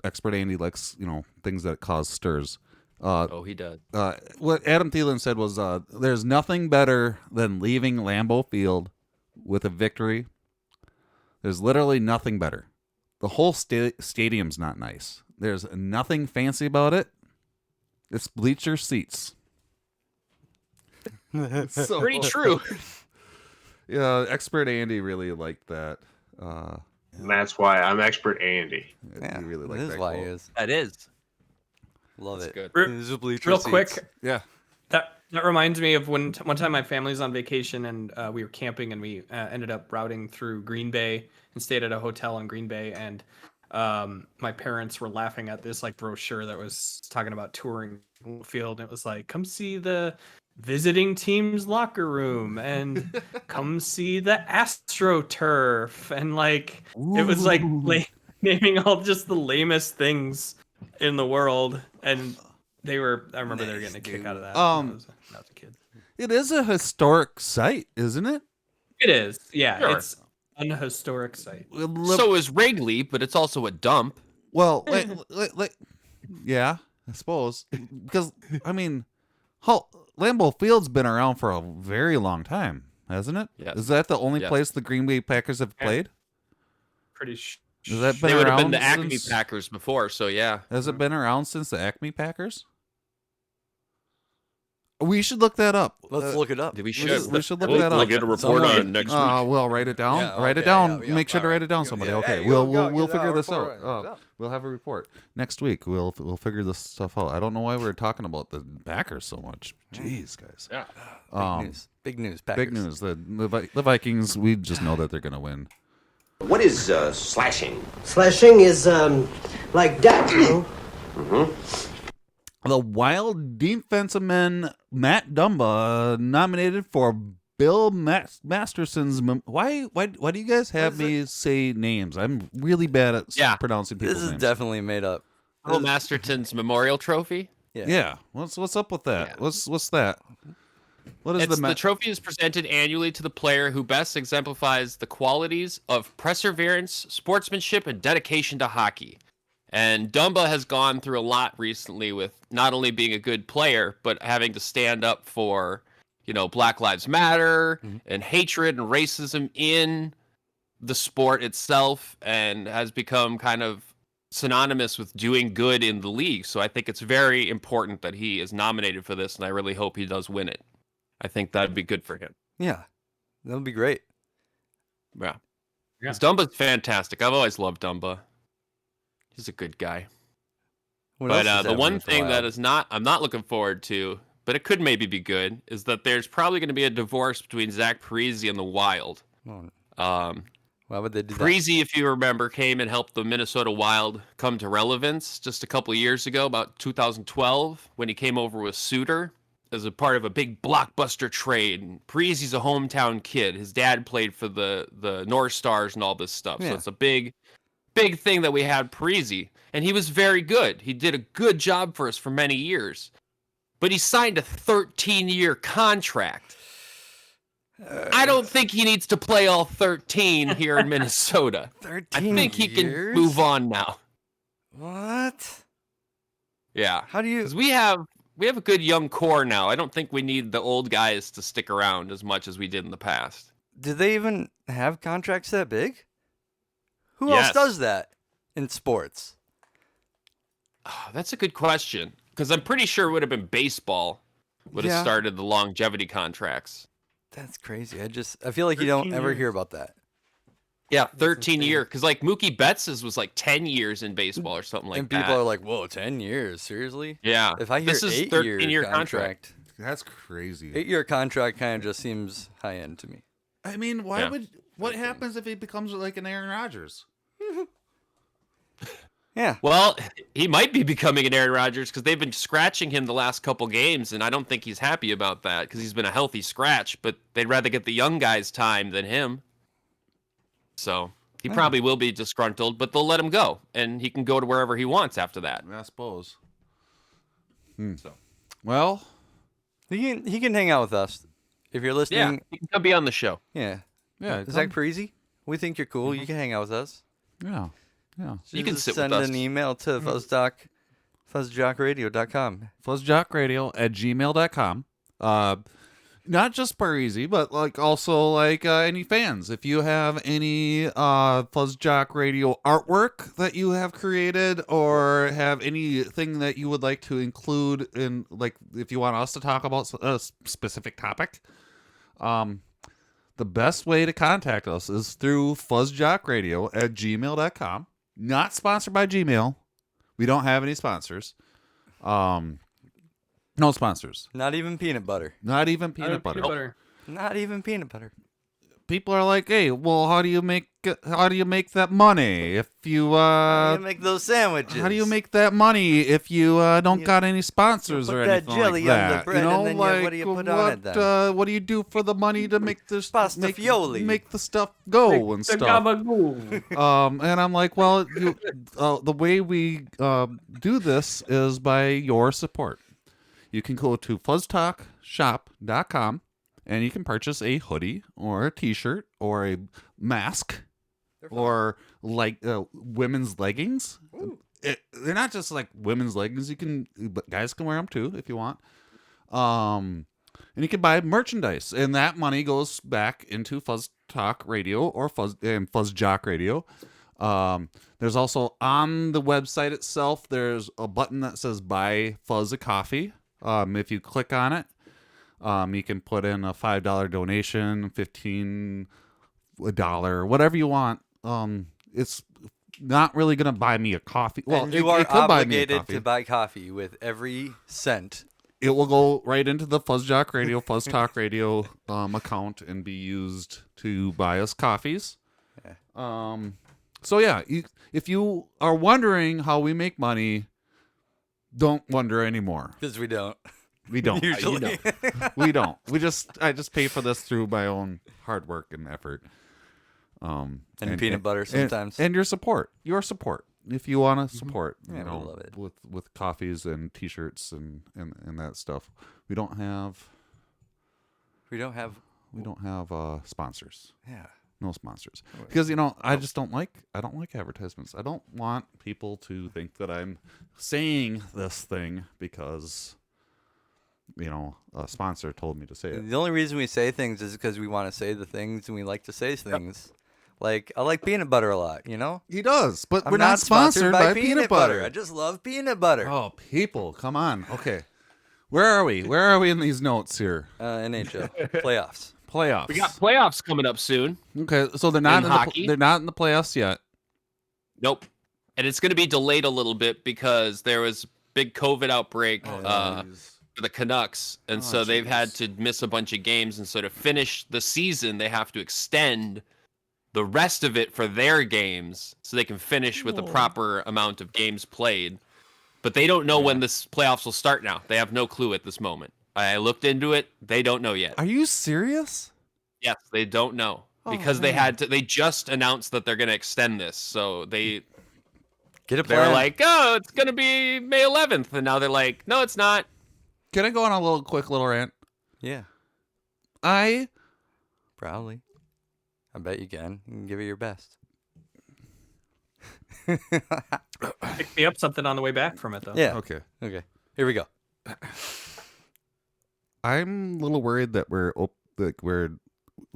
expert Andy likes things that cause stirs. He does. What Adam Thielen said was, "There's nothing better than leaving Lambeau Field with a victory. There's literally nothing better. The whole stadium's not nice. There's nothing fancy about it. It's bleacher seats." So, pretty true. Yeah, expert Andy really liked that. And that's why I'm expert Andy. Yeah, he really liked that is why he is. That is. Love That's it. good. Real quick. Yeah. That reminds me of one time my family's on vacation, and we were camping, and we ended up routing through Green Bay and stayed at a hotel in Green Bay, and my parents were laughing at this like brochure that was talking about touring the field, and it was like, come see the visiting team's locker room and come see the AstroTurf, and like it was like naming all just the lamest things in the world, and I remember they were getting a kick out of that. When I was a kid. It is a historic site, isn't it? It is, yeah. Sure. It's an historic site. So is Wrigley, but it's also a dump. Well, yeah, I suppose, because I mean, Lambeau Field's been around for a very long time, hasn't it? Yes. Is that the only Yes. place the Green Bay Packers have played? Pretty Has that been They would have been around the Acme since- Packers before, so yeah. Has it been around since the Acme Packers? We should look that up. Let's look it up. We should. We should look We'll that up. get a report on it next week. We'll write it down. Yeah, write it okay, down. yeah, Make sure to all write it down. right. Somebody. Yeah, Okay. yeah, We'll get figure that this report out. right. We'll have a report next week. We'll figure this stuff out. I don't know why we're talking about the Packers so much. Jeez, guys. Yeah. Big news. Packers. Big news. The Vikings. We just know that they're gonna win. What is slashing? Slashing is like that, you know? The Wild defensive man Matt Dumba nominated for Bill Masterson's. Why do you guys have me say names? I'm really bad at pronouncing people's This is names. definitely made up. Bill Masterton's Memorial Trophy. Yeah. What's up with that? Yeah. What's that? What is The trophy is presented annually to the player who best exemplifies the qualities of perseverance, sportsmanship, and dedication to hockey. And Dumba has gone through a lot recently with not only being a good player, but having to stand up for, Black Lives Matter and hatred and racism in the sport itself and has become kind of synonymous with doing good in the league. So I think it's very important that he is nominated for this, and I really hope he does win it. I think that'd be good for him. Yeah, that would be great. Yeah. Because Dumba's fantastic. I've always loved Dumba. He's a good guy. But the one thing that I'm not looking forward to, but it could maybe be good, is that there's probably going to be a divorce between Zach Parise and the Wild. Why would they do that? Parise, if you remember, came and helped the Minnesota Wild come to relevance just a couple of years ago, about 2012, when he came over with Suter as a part of a big blockbuster trade. And Parise's a hometown kid. His dad played for the North Stars and all this stuff. Yeah. So it's a big thing that we had Parise. And he was very good. He did a good job for us for many years. But he signed a 13-year contract. I don't think he needs to play all 13 here in Minnesota. 13 I think he can move on now. What? Yeah. How do you? Because we have a good young core now. I don't think we need the old guys to stick around as much as we did in the past. Do they even have contracts that big? Who Yes. else does that in sports? Oh, that's a good question. Because I'm pretty sure it would have been baseball would have started the longevity contracts. That's crazy. I feel like you don't ever hear about that. Yeah, 13 year. Because like Mookie Betts' was like 10 years in baseball or something like that. And people are like, "Whoa, 10 years? Seriously?" Yeah. If I hear this is 13-year contract. That's crazy. 8-year contract kind of just seems high end to me. I mean, what happens if he becomes like an Aaron Rodgers? Yeah. Well, he might be becoming an Aaron Rodgers because they've been scratching him the last couple games, and I don't think he's happy about that because he's been a healthy scratch, but they'd rather get the young guys time than him. So he probably will be disgruntled, but they'll let him go, and he can go to wherever he wants after that. I suppose. So. Well, he can hang out with us if you're listening. Yeah, he can come be on the show. Yeah. yeah, Zach Parise, we think you're cool. You can hang out with us. yeah. You can Just sit send with us. an email to FuzzJockRadio.com. FuzzJockRadio@gmail.com. Not just Parisi, but like also like any fans. If you have any FuzzJock Radio artwork that you have created, or have anything that you would like to include in, like, if you want us to talk about a specific topic, the best way to contact us is through FuzzJockRadio@gmail.com. Not sponsored by Gmail. We don't have any sponsors. No sponsors. Not even peanut butter. Not even peanut butter. Not even peanut butter. People are like, "Hey, well, how do you make that money if you how do you make those sandwiches? How do you make that money if you don't got any sponsors or anything that jelly like that? on the bread, you know, and then like, what do you put on it then? What do you do for the money to make this Pastafioli. make the stuff go and stuff?" And I'm like, well, the way we do this is by your support. You can go to fuzztalkshop.com and you can purchase a hoodie or a t-shirt or a mask or like women's leggings. They're not just like women's leggings. But guys can wear them too if you want. And you can buy merchandise, and that money goes back into Fuzz Talk Radio or FuzzJock Radio. There's also on the website itself, there's a button that says "Buy Fuzz a Coffee." If you click on it, you can put in a $5 donation, $15, whatever you want. It's not really going to buy me a coffee. Well, and you are obligated to buy coffee with every cent. It will go right into the FuzzJock Radio, Fuzz Talk Radio account and be used to buy us coffees. Yeah. So yeah, if you are wondering how we make money, don't wonder anymore. Because we don't. We don't. Usually. We don't. I just pay for this through my own hard work and effort. And peanut butter sometimes. And your support. Your support. If you want to support, I love it. with coffees and t-shirts and that stuff. We don't have sponsors. Yeah. No sponsors. Because I don't like advertisements. I don't want people to think that I'm saying this thing because a sponsor told me to say it. The only reason we say things is because we want to say the things and we like to say things. Like, I like peanut butter a lot, you know? He does, but I'm we're not sponsored by peanut butter. I just love peanut butter. Oh, people, come on. Okay. Where are we? Where are we in these notes here? NHL. Playoffs. Playoffs. We got playoffs coming up soon. Okay, so they're not In in hockey. they're not in the playoffs yet. Nope. And it's going to be delayed a little bit because there was a big COVID outbreak for the Canucks. And so they've had to miss a bunch of games. And so to finish the season, they have to extend the rest of it for their games so they can finish with the proper amount of games played. But they don't know when this playoffs will start now. They have no clue at this moment. I looked into it. They don't know yet. Are you serious? Yes, they don't know. Because they just announced that they're going to extend this. So they were like, oh, it's going to be May 11th. And now they're like, no, it's not. Can I go on a quick little rant? Yeah. Probably. I bet you can. You can give it your best. Pick me up something on the way back from it, though. Yeah. Okay. Here we go. I'm a little worried that we're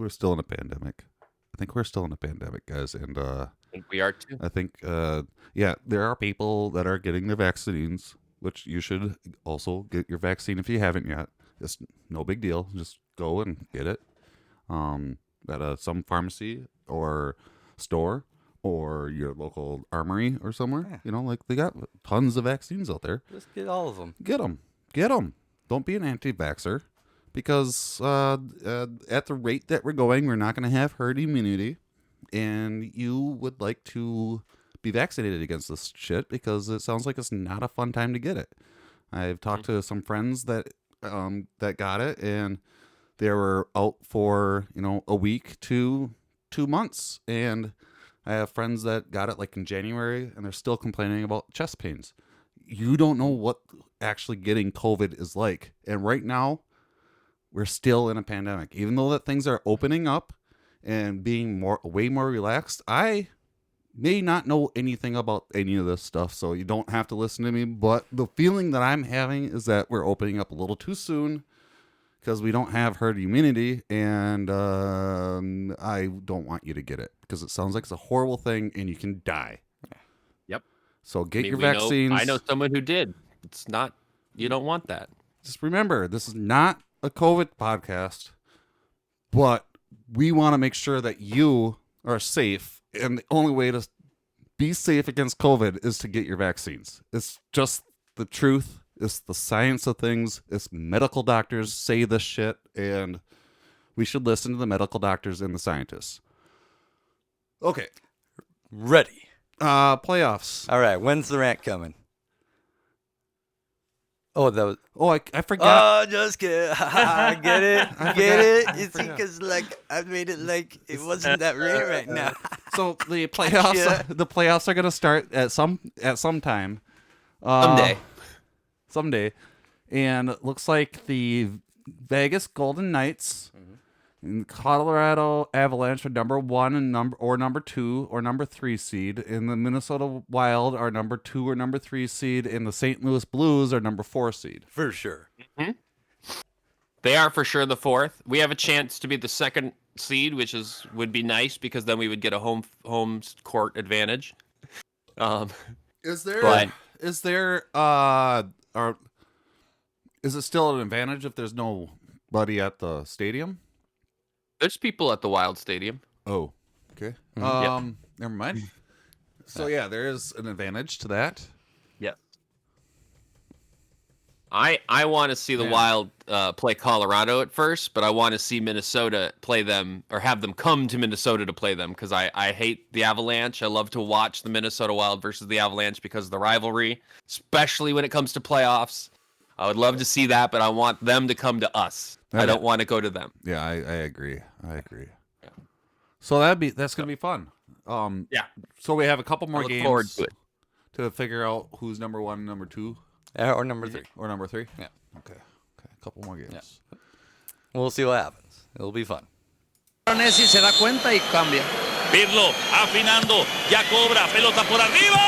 still in a pandemic. I think we're still in a pandemic, guys, and I think we are too. I think there are people that are getting their vaccines, which you should also get your vaccine if you haven't yet. It's no big deal. Just go and get it at some pharmacy or store or your local armory or somewhere. Yeah. You know, like they got tons of vaccines out there. Just get all of them. Get them. Don't be an anti-vaxxer, because at the rate that we're going, we're not going to have herd immunity, and you would like to be vaccinated against this shit because it sounds like it's not a fun time to get it. I've talked to some friends that got it, and they were out for a week to 2 months, and I have friends that got it like in January, and they're still complaining about chest pains. You don't know what actually getting COVID is like. And right now, we're still in a pandemic. Even though that things are opening up and being way more relaxed, I may not know anything about any of this stuff, so you don't have to listen to me. But the feeling that I'm having is that we're opening up a little too soon because we don't have herd immunity, and I don't want you to get it because it sounds like it's a horrible thing and you can die. Yep. So get your vaccines. I know someone who did. It's not, you don't want that. Just remember, this is not a COVID podcast, but we want to make sure that you are safe. And the only way to be safe against COVID is to get your vaccines. It's just the truth. It's the science of things. It's medical doctors say this shit, and we should listen to the medical doctors and the scientists. Okay. Ready. Playoffs. All right. When's the rant coming? Oh, that was. Oh, I forgot. Oh, just kidding. Get it? Get it? You see, because I made it like it wasn't that rant right now. So the playoffs are going to start at some time. Someday. And it looks like the Vegas Golden Knights and Colorado Avalanche are number 1 and number 2 or number 3 seed, and the Minnesota Wild are number 2 or number 3 seed, and the St. Louis Blues are number 4 seed. For sure. Mm-hmm. They are for sure the 4th. We have a chance to be the 2nd seed, which would be nice because then we would get a home court advantage. Is it still an advantage if there's nobody at the stadium? There's people at the Wild Stadium. Oh, okay. Never mind. So yeah, there is an advantage to that. Yes. I want to see the Wild play Colorado at first, but I want to see Minnesota play them or have them come to Minnesota to play them because I hate the Avalanche. I love to watch the Minnesota Wild versus the Avalanche because of the rivalry, especially when it comes to playoffs. I would love to see that, but I want them to come to us. I don't want to go to them. Yeah, I agree. Yeah. So that's gonna be fun. Yeah. So we have a couple more games forward to it. To figure out who's number 1 and number 2. Or number 3. Or number 3? Yeah. Okay. A couple more games. Yeah. We'll see what happens. It'll be fun. Messi se da cuenta y cambia. Pirlo afinando, ya cobra, pelota por arriba. ¡Gol!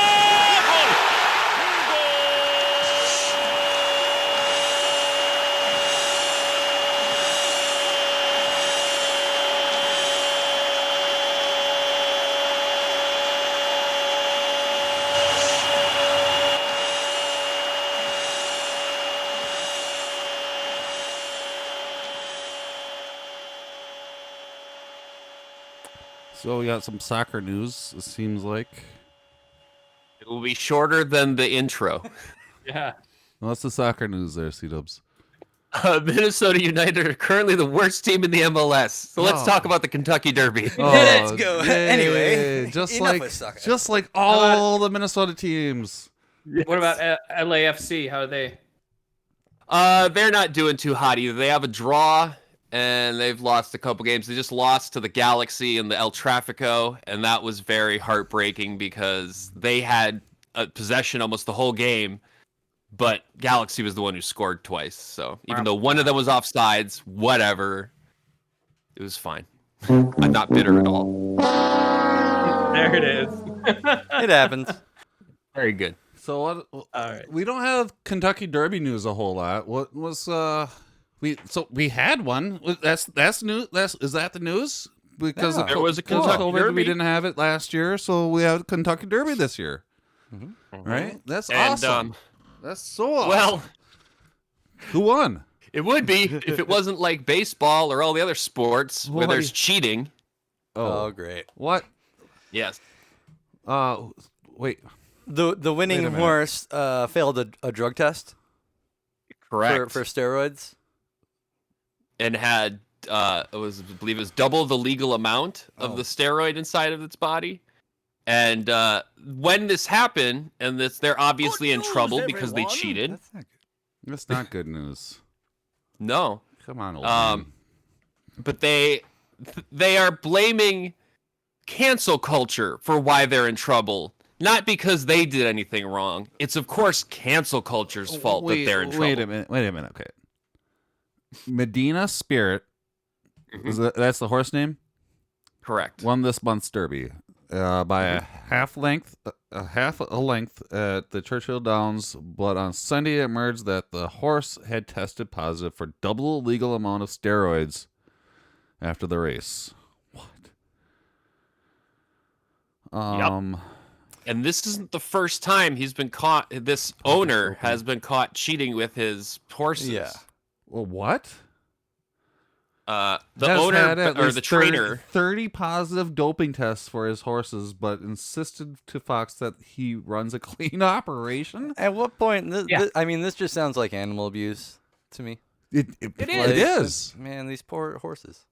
So we got some soccer news, it seems like. It will be shorter than the intro. Yeah. What's the soccer news there, C-Dubs? Minnesota United are currently the worst team in the MLS. So let's talk about the Kentucky Derby. Let's go. Yay. Anyway, just enough with soccer. like all the Minnesota teams. What about LAFC? How are they? They're not doing too hot either. They have a draw, and they've lost a couple games. They just lost to the Galaxy and the El Tráfico, and that was very heartbreaking because they had possession almost the whole game, but Galaxy was the one who scored twice. So even though one of them was offsides, whatever, it was fine. I'm not bitter at all. There it is. It happens. Very good. So what? All right. We don't have Kentucky Derby news a whole lot. What was we had one. That's new. Is that the news? Because there was a Kentucky COVID, Derby. we didn't have it last year, so we have Kentucky Derby this year. Right? That's awesome. That's so awesome. Well, who won? it would be if it wasn't like baseball or all the other sports where there's cheating. Oh, great. What? Yes. Wait. The winning horse failed a drug test. Correct. For steroids. And had I believe it was double the legal amount of the steroid inside of its body. And when this happened, and they're obviously in trouble because they cheated. That's not good news. No. Come on, old man. But they are blaming cancel culture for why they're in trouble. Not because they did anything wrong. It's, of course, cancel culture's fault that they're in trouble. Wait a minute. Okay. Medina Spirit, that's the horse name? Correct. Won this month's Derby by a half a length at the Churchill Downs, but on Sunday it emerged that the horse had tested positive for double the legal amount of steroids after the race. What? Yep. And this isn't the first time he's been caught. This owner has been caught cheating with his horses. Yeah. Well, what? The owner or the trainer 30 positive doping tests for his horses, but insisted to Fox that he runs a clean operation. At what point? This just sounds like animal abuse to me. It is. Man, these poor horses.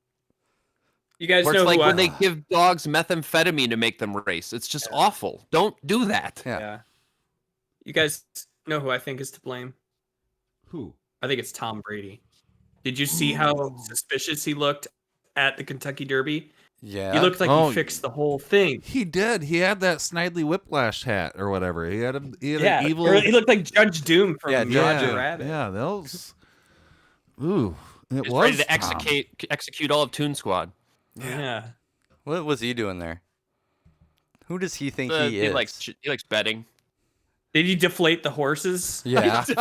You guys or know it's like who when they give dogs methamphetamine to make them race. It's just awful. Don't do that. Yeah. You guys know who I think is to blame? Who? I think it's Tom Brady. Did you see how suspicious he looked at the Kentucky Derby? Yeah. He looked like he fixed the whole thing. He did. He had that Snidely Whiplash hat or whatever. He had an evil. He looked like Judge Doom from Roger Rabbit. Yeah, that was. Ooh, it He's was ready to execute all of Toon Squad. Yeah. What was he doing there? Who does he think he is? He likes betting. Did he deflate the horses? Yeah. the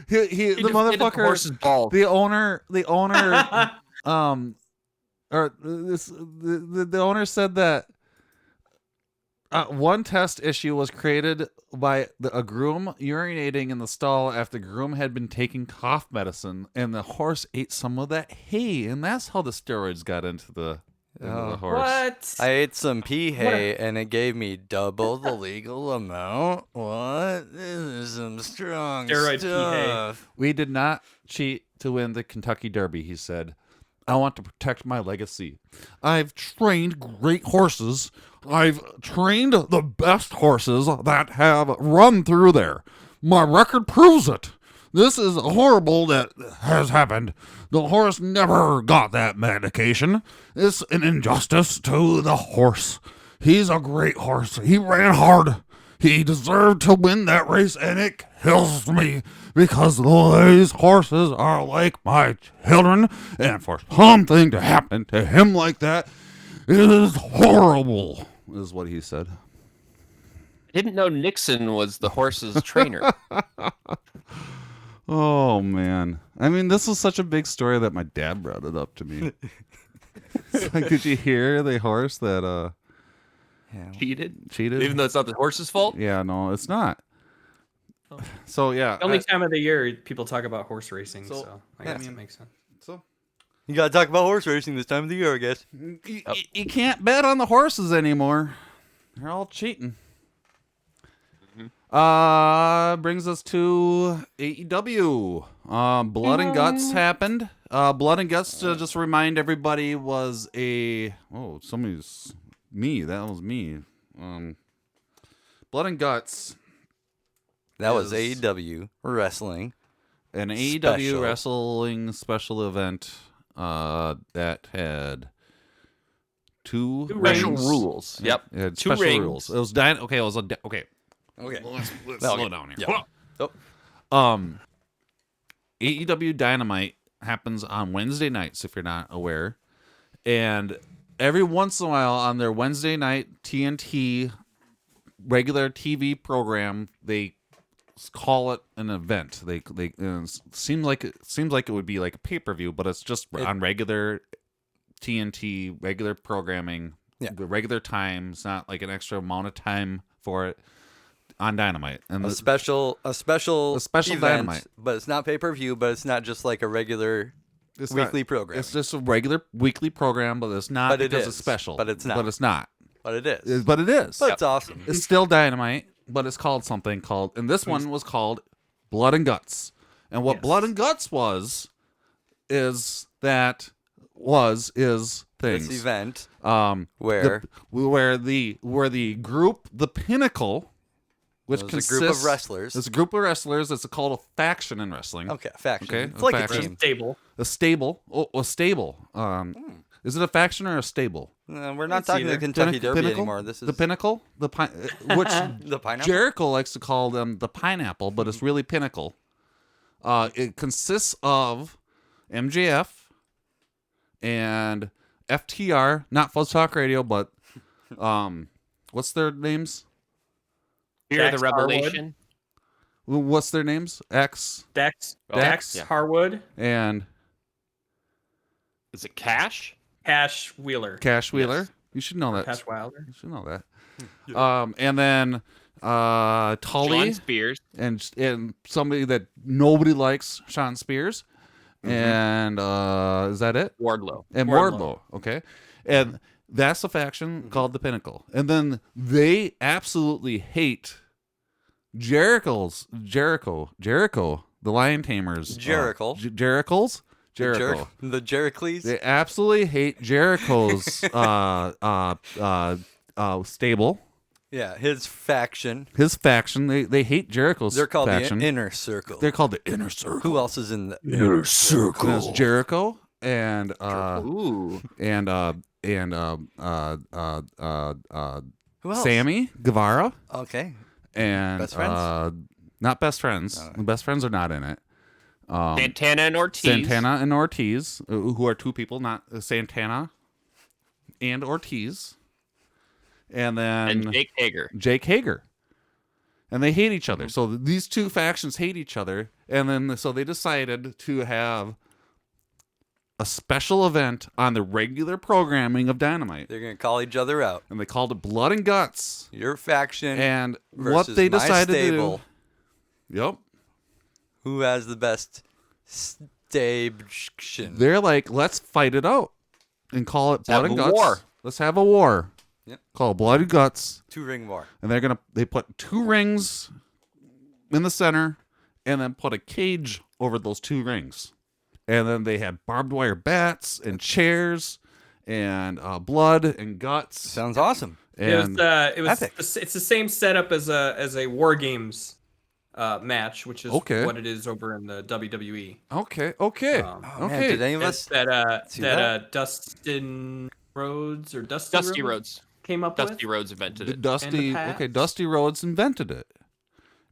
motherfucker, the horse's balls. the owner, the owner said that one test issue was created by a groom urinating in the stall after the groom had been taking cough medicine, and the horse ate some of that hay, and that's how the steroids got into the horse. What? I ate some pea hay and it gave me double the legal amount. What? This is some strong Steroid stuff. We did not cheat to win the Kentucky Derby, he said. I want to protect my legacy. I've trained great horses. I've trained the best horses that have run through there. My record proves it. This is horrible that has happened. The horse never got that medication. It's an injustice to the horse. He's a great horse. He ran hard. He deserved to win that race, and it kills me because these horses are like my children, and for something to happen to him like that is horrible, is what he said. I didn't know Nixon was the horse's trainer. Oh, man. I mean, this was such a big story that my dad brought it up to me. It's like, did you hear the horse that Cheated? Even though it's not the horse's fault? Yeah, no, it's not. So, yeah. The only time of the year people talk about horse racing, so I guess it makes sense. So, You gotta talk about horse racing this time of the year, I guess. You can't bet on the horses anymore. They're all cheating. Brings us to AEW. Blood and Guts happened. Blood and Guts, to just remind everybody, was a... Oh, somebody's... Me. That was me. Blood and Guts. That was AEW wrestling. An AEW wrestling special event that had two special rings. rules. Yep. It had Two special rings. rules. It was okay. It was okay. Okay. Let's slow down here. Yeah. Oh. AEW Dynamite happens on Wednesday nights, if you're not aware, and every once in a while on their Wednesday night TNT regular TV program, they call it an event. They seems like it would be like a pay-per-view, but it's just on regular TNT regular programming, the regular time. It's not like an extra amount of time for it on Dynamite. And a special event, Dynamite, but it's not pay-per-view, but it's not just like a regular weekly program. It's just a regular weekly program, but it's not because it's special. But it's not. But it's not. But it is. But it is. But it's awesome. It's still Dynamite, but it's called something called, and this one was called Blood and Guts. And what Blood and Guts is things. This event where the group, the Pinnacle, which consists a group of wrestlers. It's a group of wrestlers. It's called a faction in wrestling. Okay, faction. Okay, It's like faction. a team. Stable. A stable. Oh, a stable. Is it a faction or a stable? We're not talking the Kentucky Derby anymore. This is the Pinnacle, which the pineapple. Jericho likes to call them the Pineapple, but it's really Pinnacle. It consists of MJF and FTR, not FuzzJockRadio, but what's their names? Fear the Revelation. What's their names? Dex Harwood, and is it Cash? Cash Wheeler. Cash Wheeler. Yes. You should know that. Cash Wilder. You should know that. And then Tully Sean Spears and somebody that nobody likes, Sean Spears. And is that it? Wardlow. And Wardlow. Okay. And that's a faction called the Pinnacle. And then they absolutely hate Jericho, the Lion Tamers. Jericho. Jericho. The Jericles. They absolutely hate Jericho's stable. Yeah, his faction. They hate Jericho's They're called faction. the Inner Circle. They're called the Inner Circle. Who else is in the Inner Circle? There's Jericho and who else? Sammy Guevara. Okay. And Best friends? Not best friends. The best friends are not in it. Santana and Ortiz, who are two people, not Santana and Ortiz. And then Jake Hager. And they hate each other. So these two factions hate each other. And then so they decided to have a special event on the regular programming of Dynamite. They're going to call each other out. And they called it Blood and Guts. Your faction and versus what they decided my stable. to do. Yep. Who has the best station? They're like, let's fight it out and call it Blood and Guts. War. Let's have a war. Yep. Call it Blood and Guts. 2-ring war. And they put 2 rings in the center and then put a cage over those 2 rings. And then they had barbed wire bats and chairs and blood and guts. Sounds awesome. And it was it's the same setup as a War Games match, which is what it is over in the WWE. Okay. Man, did any of us that Dustin Rhodes or Dusty Rhodes came up with? Dusty Rhodes invented it. Dusty Rhodes invented it.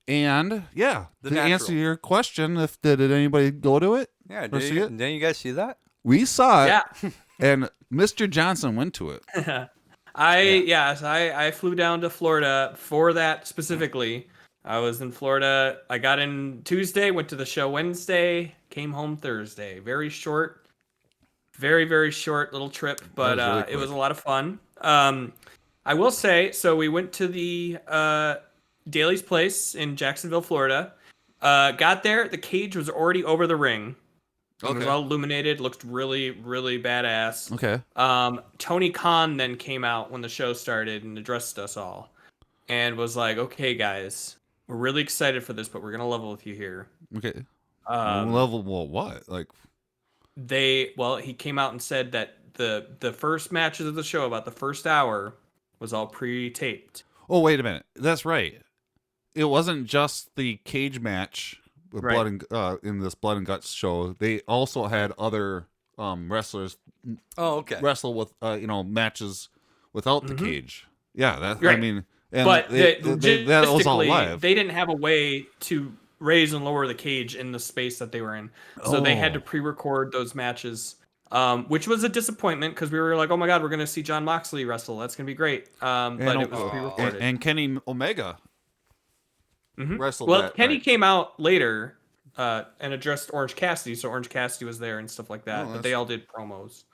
And to answer your question, did anybody go to it? Yeah, didn't you guys see that? We saw it. Yeah. And Mr. Johnson went to it. I flew down to Florida for that specifically. I was in Florida. I got in Tuesday, went to the show Wednesday, came home Thursday. Very short, very, very short little trip, but it was a lot of fun. I will say, so we went to the Daly's Place in Jacksonville, Florida. Got there, the cage was already over the ring. It was all illuminated, looked really, really badass. Okay. Tony Khan then came out when the show started and addressed us all and was like, okay, guys, we're really excited for this, but we're going to level with you here. Okay. Level what? Like he came out and said that the first matches of the show, about the first hour, was all pre-taped. Oh, wait a minute. That's right. It wasn't just the cage match with blood and in this Blood and Guts show. They also had other wrestlers wrestle with matches without the cage. Yeah, that I mean, and but that was all live. They didn't have a way to raise and lower the cage in the space that they were in, so they had to pre-record those matches, which was a disappointment because we were like, oh my god, we're gonna see Jon Moxley wrestle, that's gonna be great, but it was pre-recorded. And Kenny Omega wrestled. Well, Kenny came out later and addressed Orange Cassidy, so Orange Cassidy was there and stuff like that, but they all did promos.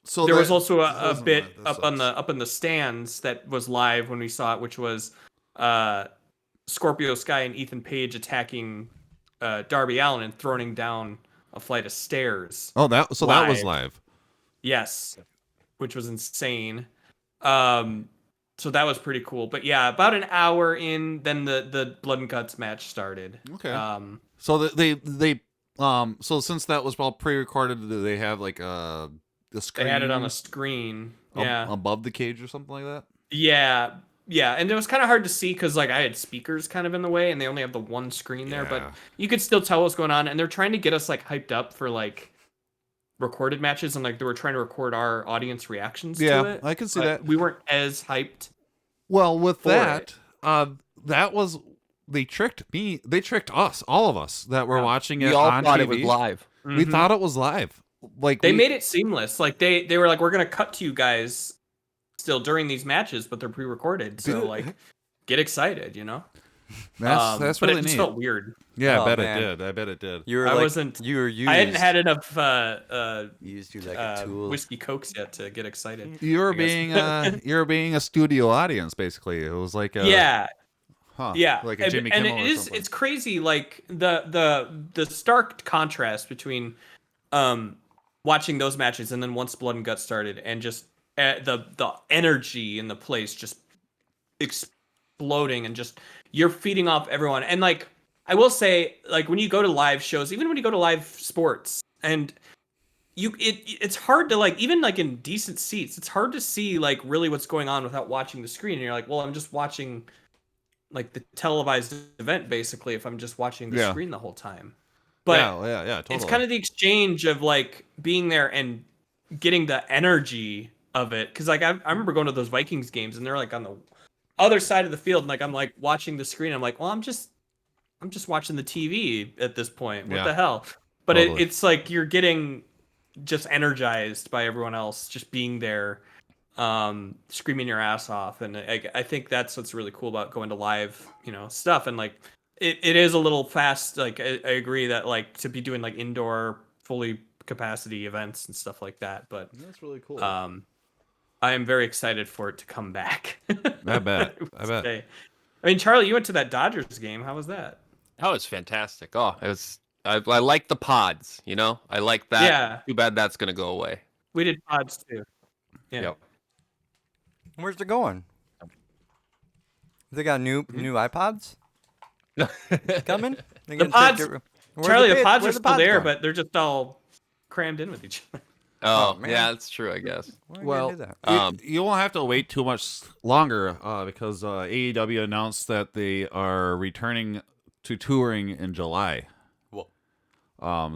So there was also a bit up in the stands that was live when we saw it, which was Scorpio Sky and Ethan Page attacking Darby Allin and throwing down a flight of stairs. Oh, that was live. Yes, which was insane. So that was pretty cool. But yeah, about an hour in, then the Blood and Guts match started. Okay. So they so since that was all pre-recorded, do they have like the screen? They had it on a screen. Yeah. Above the cage or something like that? Yeah. Yeah, and it was kind of hard to see because like I had speakers kind of in the way, and they only have the one screen there, but you could still tell what's going on. And they're trying to get us like hyped up for like recorded matches, and like they were trying to record our audience reactions to it. Yeah, I can see that. We weren't as hyped. Well, with that, that was they tricked me. They tricked us, all of us that were watching it. We all on thought TV. it was live. We thought it was live. Like they made it seamless. Like they were like, we're gonna cut to you guys still during these matches, but they're pre-recorded, so like get excited, you know. That's but really it just neat. felt weird. Yeah, I bet it did. You were I hadn't had enough used you like a tool. whiskey cokes yet to get excited. You were being a studio audience, basically. It was like yeah, like a Jimmy and Kimmel or something. it's crazy, like the stark contrast between watching those matches and then once Blood and Guts started, and just the energy in the place just exploding, and just you're feeding off everyone. And like I will say, like when you go to live shows, even when you go to live sports, and it's hard to like, even like in decent seats, it's hard to see like really what's going on without watching the screen. And you're like, well, I'm just watching like the televised event basically if I'm just watching the screen the whole time. But yeah, totally. It's kind of the exchange of like being there and getting the energy of it. Cause like I remember going to those Vikings games and they're like on the other side of the field, and like I'm like watching the screen. I'm like, well, I'm just watching the TV at this point. What the hell? But totally. It's like you're getting just energized by everyone else just being there, screaming your ass off. And I think that's what's really cool about going to live, stuff. And like it is a little fast. Like I agree that like to be doing like indoor fully capacity events and stuff like that. But that's really cool. I am very excited for it to come back. I bet. I mean, Charlie, you went to that Dodgers game. How was that? That was fantastic. Oh, it was. I like the pods. I like that. Yeah. Too bad that's gonna go away. We did pods too. Yeah. Yep. Where's it going? They got new iPods coming. The pods, Charlie. The pods are still there, going? but they're just all crammed in with each other. Oh, yeah, that's true, I guess. Well, you won't have to wait too much longer because AEW announced that they are returning to touring in July. Whoa.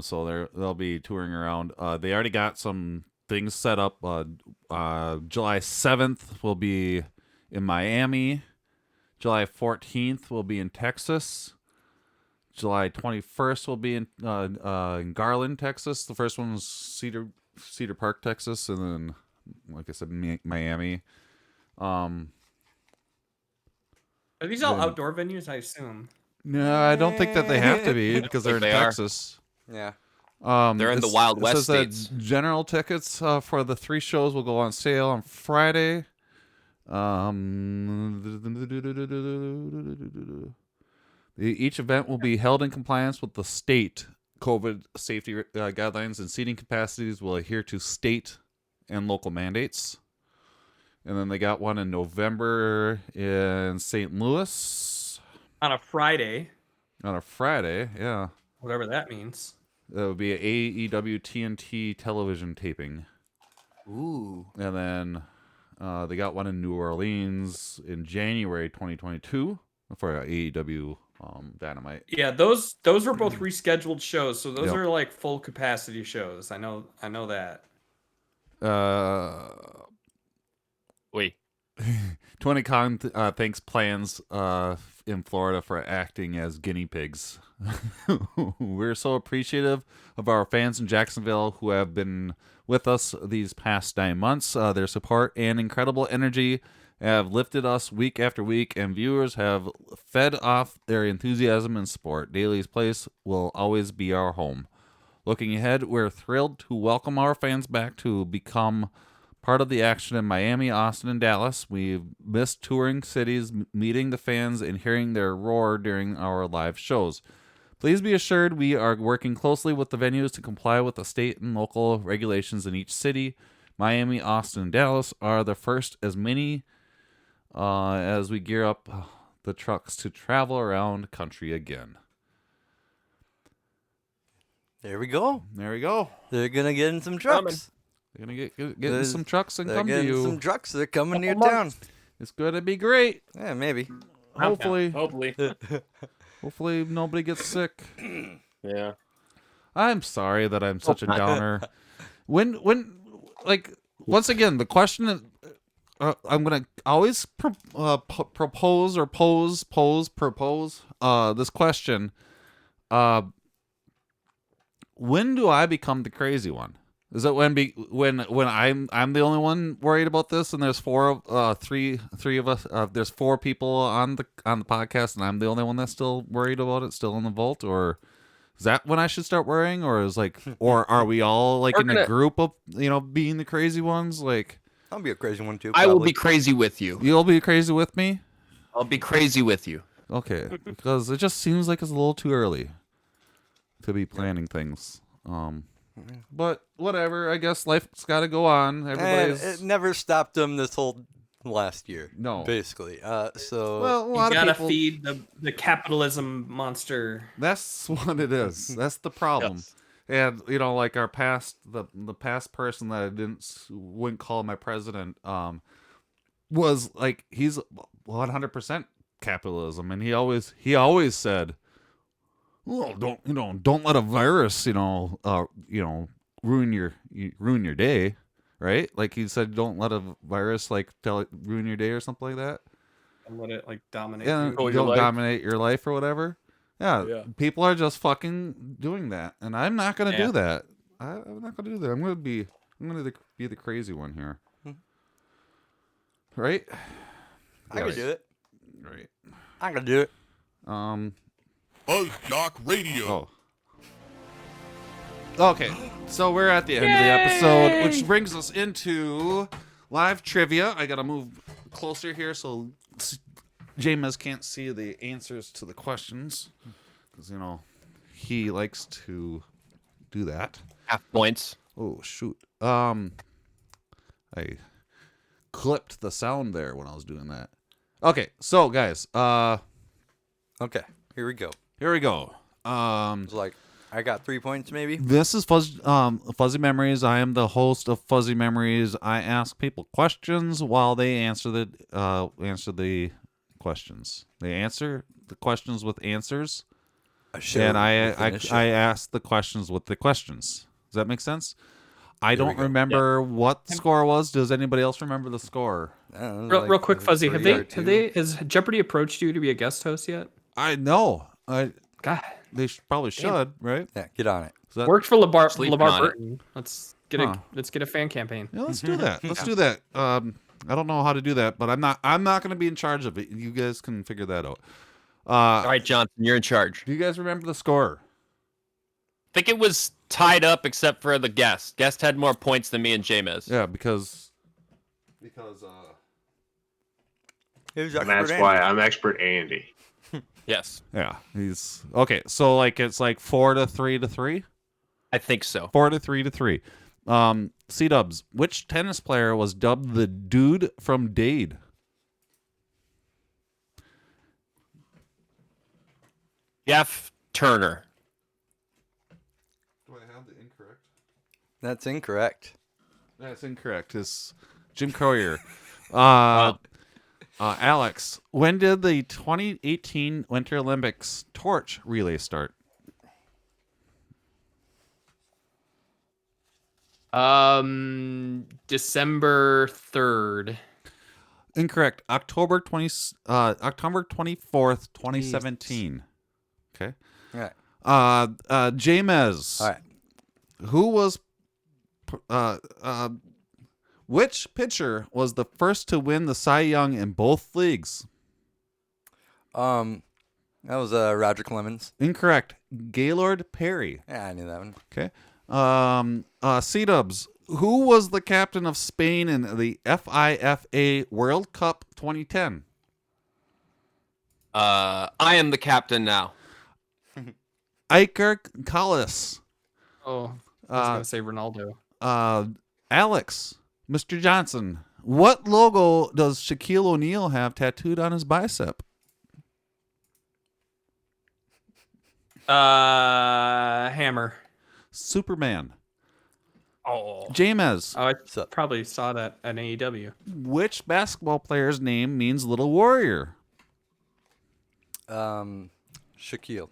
So they'll be touring around. They already got some things set up. July 7th will be in Miami. July 14th will be in Texas. July 21st will be in Garland, Texas. The first one was Cedar Park, Texas, and then, like I said, Miami. Are these all outdoor venues? I assume. No, I don't think that they have to be because they're in Texas. Yeah. They're in the Wild West states. General tickets for the 3 shows will go on sale on Friday. Each event will be held in compliance with the state COVID safety guidelines and seating capacities will adhere to state and local mandates. And then they got one in November in St. Louis. On a Friday. On a Friday, yeah. Whatever that means. That would be an AEW TNT television taping. Ooh. And then they got one in New Orleans in January 2022 for AEW Dynamite. Yeah, those were both rescheduled shows, so those Yep. are like full capacity shows. I know that. Wait. 20Con thanks plans in Florida for acting as guinea pigs. We're so appreciative of our fans in Jacksonville who have been with us these past 9 months. Their support and incredible energy have lifted us week after week, and viewers have fed off their enthusiasm and support. Daly's Place will always be our home. Looking ahead, we're thrilled to welcome our fans back to become part of the action in Miami, Austin, and Dallas. We've missed touring cities, meeting the fans, and hearing their roar during our live shows. Please be assured we are working closely with the venues to comply with the state and local regulations in each city. Miami, Austin, and Dallas are the first as many as we gear up the trucks to travel around country again. There we go. There we go. They're going to get in some trucks. They're going to get in some trucks and come to They're you. getting some trucks. They're coming to your town. It's going to be great. Yeah, maybe. Hopefully. Hopefully Nobody gets sick. Yeah. I'm sorry that I'm such a downer. When once again, the question I'm gonna always propose this question. When do I become the crazy one? Is it when I'm the only one worried about this, and there's three of us? There's 4 people on the podcast, and I'm the only one that's still worried about it, still in the vault, or is that when I should start worrying, or or are we all in a group of being the crazy ones? I'll be a crazy one too. I will be crazy with you. You'll be crazy with me? I'll be crazy with you. Okay, because it just seems like it's a little too early to be planning things. But whatever, I guess life's got to go on. It never stopped them this whole last year. No, basically. So well, a lot you of gotta people feed the capitalism monster. That's what it is. That's the problem. Yes. And our past the past person that I wouldn't call my president was he's 100% capitalism, and he always said, well, don't let a virus ruin your day, right? Like he said, don't let a virus ruin your day or something like that. And let it dominate. Yeah, don't dominate your life or whatever. Yeah, people are just fucking doing that, and I'm not gonna do that. I'm not gonna do that. I'm gonna be the crazy one here, right? I can do it. Right. I can do it. FuzzJockRadio. Okay, so we're at the end of the episode, which brings us into live trivia. I gotta move closer here so James can't see the answers to the questions, because he likes to do that. Half points. Oh shoot! I clipped the sound there when I was doing that. Okay, so guys, okay, here we go. It's I got 3 points, maybe. This is Fuzzy Memories. I am the host of Fuzzy Memories. I ask people questions while they answer the questions. They answer the questions with answers, and I ask the questions with the questions. Does that make sense? I don't remember what the score was. Does anybody else remember the score? Real quick, Fuzzy, has Jeopardy approached you to be a guest host yet? I know. God, they probably should, right? Yeah, get on it. Worked for LeVar Burton. Let's get a fan campaign. Yeah, let's do that. Let's do that. I don't know how to do that, but I'm not going to be in charge of it. You guys can figure that out. All right, Johnson, you're in charge. Do you guys remember the score? I think it was tied up except for the guest. Guest had more points than me and James. Yeah, because that's why I'm expert Andy. Yes. Yeah, he's okay. So like it's like 4-3-3. I think so. 4-3-3. C-dubs. Which tennis player was dubbed the Dude from Dade? Jeff Turner. Do I have the incorrect? That's incorrect. That's incorrect. It's Jim Courier. Alex, when did the 2018 Winter Olympics torch relay start? December 3rd. Incorrect. October 24th, 2017. Okay. All right. James. All right. Who was which pitcher was the first to win the Cy Young in both leagues? That was Roger Clemens. Incorrect. Gaylord Perry. Yeah, I knew that one. Okay. C-dubs. Who was the captain of Spain in the FIFA World Cup 2010? I am the captain now. Iker Casillas. Oh, I was going to say Ronaldo. Alex, Mr. Johnson. What logo does Shaquille O'Neal have tattooed on his bicep? Hammer. Superman. Oh. James. Oh, I probably saw that at AEW. Which basketball player's name means little warrior? Shaquille.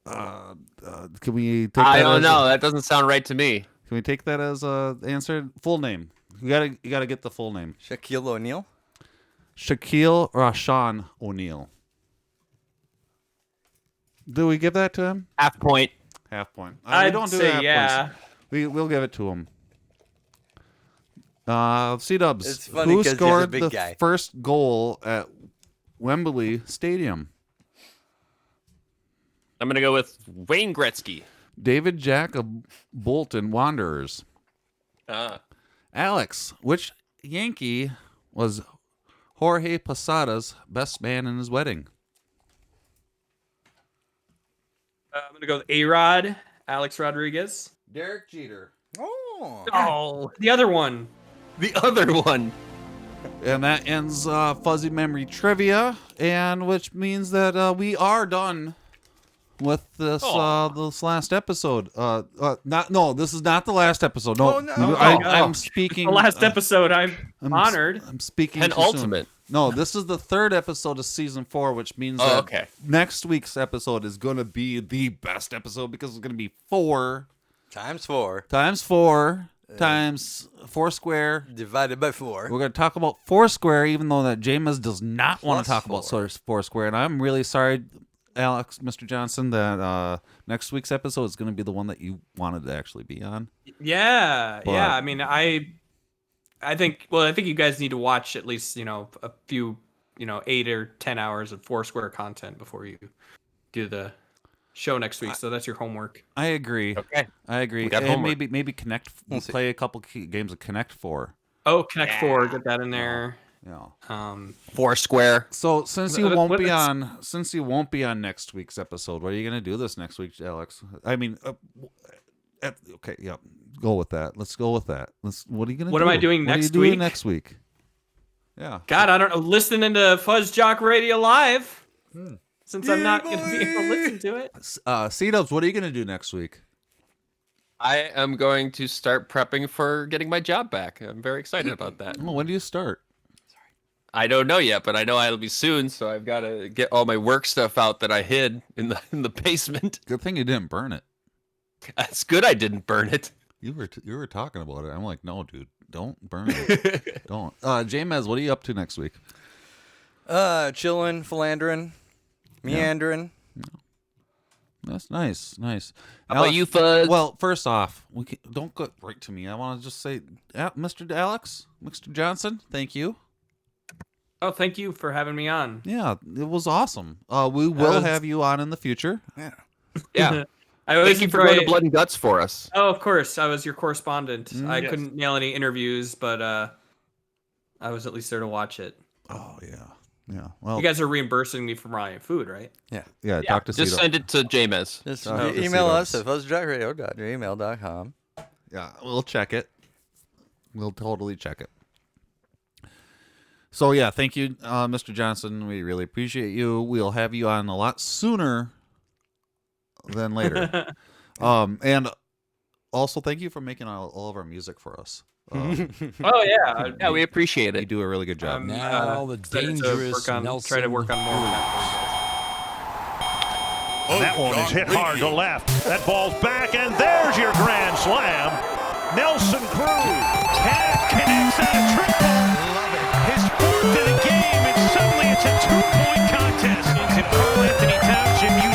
Can we take I that don't as know. That doesn't sound right to me. Can we take that as a answer? Full name. You gotta get the full name. Shaquille O'Neal. Shaquille Rashawn O'Neal. Do we give that to him? Half point. Half point. I'd we don't do say half yeah. points. We'll give it to him. C-dubs. It's funny Who 'cause he's a scored big the guy. first goal at Wembley Stadium? I'm going to go with Wayne Gretzky. David Jacob Bolton Wanderers. Alex, which Yankee was Jorge Posada's best man in his wedding? I'm going to go with A-Rod, Alex Rodriguez. Derek Jeter. Oh, the other one. The other one. And that ends Fuzzy Memory Trivia, and which means that we are done with this this last episode. This is not the last episode. No, I'm speaking. The last episode. I'm honored. I'm speaking. Penultimate. No, this is the third episode of season 4, which means that next week's episode is going to be the best episode because it's going to be 4 times 4 times Foursquare divided by 4. We're going to talk about Foursquare, even though that James does not want to talk about Foursquare, and I'm really sorry, Alex, Mr. Johnson, that next week's episode is going to be the one that you wanted to actually be on. Yeah. I mean, I think you guys need to watch at least, a few, 8 or 10 hours of Foursquare content before you do the show next week. So that's your homework. I agree. Okay. I agree. We got and homework. maybe Connect. We'll play a couple games of Connect 4. Oh, Connect 4. Get that in there. Yeah. Foursquare. So since you won't be on next week's episode, what are you going to do this next week, Alex? I mean, okay, yeah, go with that. Let's go with that. What are you going to do? What am I doing next week? Next week? Yeah. God, I don't know. Listening to FuzzJockRadio live. Since I'm not going to be able to listen to it. C-dubs, what are you going to do next week? I am going to start prepping for getting my job back. I'm very excited about that. Oh, when do you start? I don't know yet, but I know it'll be soon, so I've got to get all my work stuff out that I hid in the basement. Good thing you didn't burn it. That's good I didn't burn it. You were talking about it. I'm like, no, dude, don't burn it. Don't. James, what are you up to next week? Chilling, philandering, meandering. Yeah. That's nice. How about you, Fuzz? Well, first off, don't go right to me. I want to just say, Mr. Alex, Mr. Johnson, thank you. Oh, thank you for having me on. Yeah, it was awesome. We will have you on in the future. Yeah. I always Thank you for going to Blood and Guts for us. Oh, of course. I was your correspondent. I couldn't nail any interviews, but I was at least there to watch it. Oh, yeah. Yeah. Well, you guys are reimbursing me for my food, right? Yeah. Yeah. Talk to just Cito. send it to Jameis. Just Talk to email Cito. us at FuzzJockRadio.gmail.com. Yeah, we'll check it. We'll totally check it. So yeah, thank you, Mr. Johnson. We really appreciate you. We'll have you on a lot sooner than later. And also thank you for making all of our music for us. Oh yeah, Yeah, we appreciate You it. do a really good job. Now the dangerous Nelson try to work on more of that. That one is hit hard to left. That ball's back, and there's your grand slam. Nelson Cruz connects on a triple. Love it. His fourth of the game, and suddenly it's a 2-point contest. If Carl Anthony Towns, Jim, you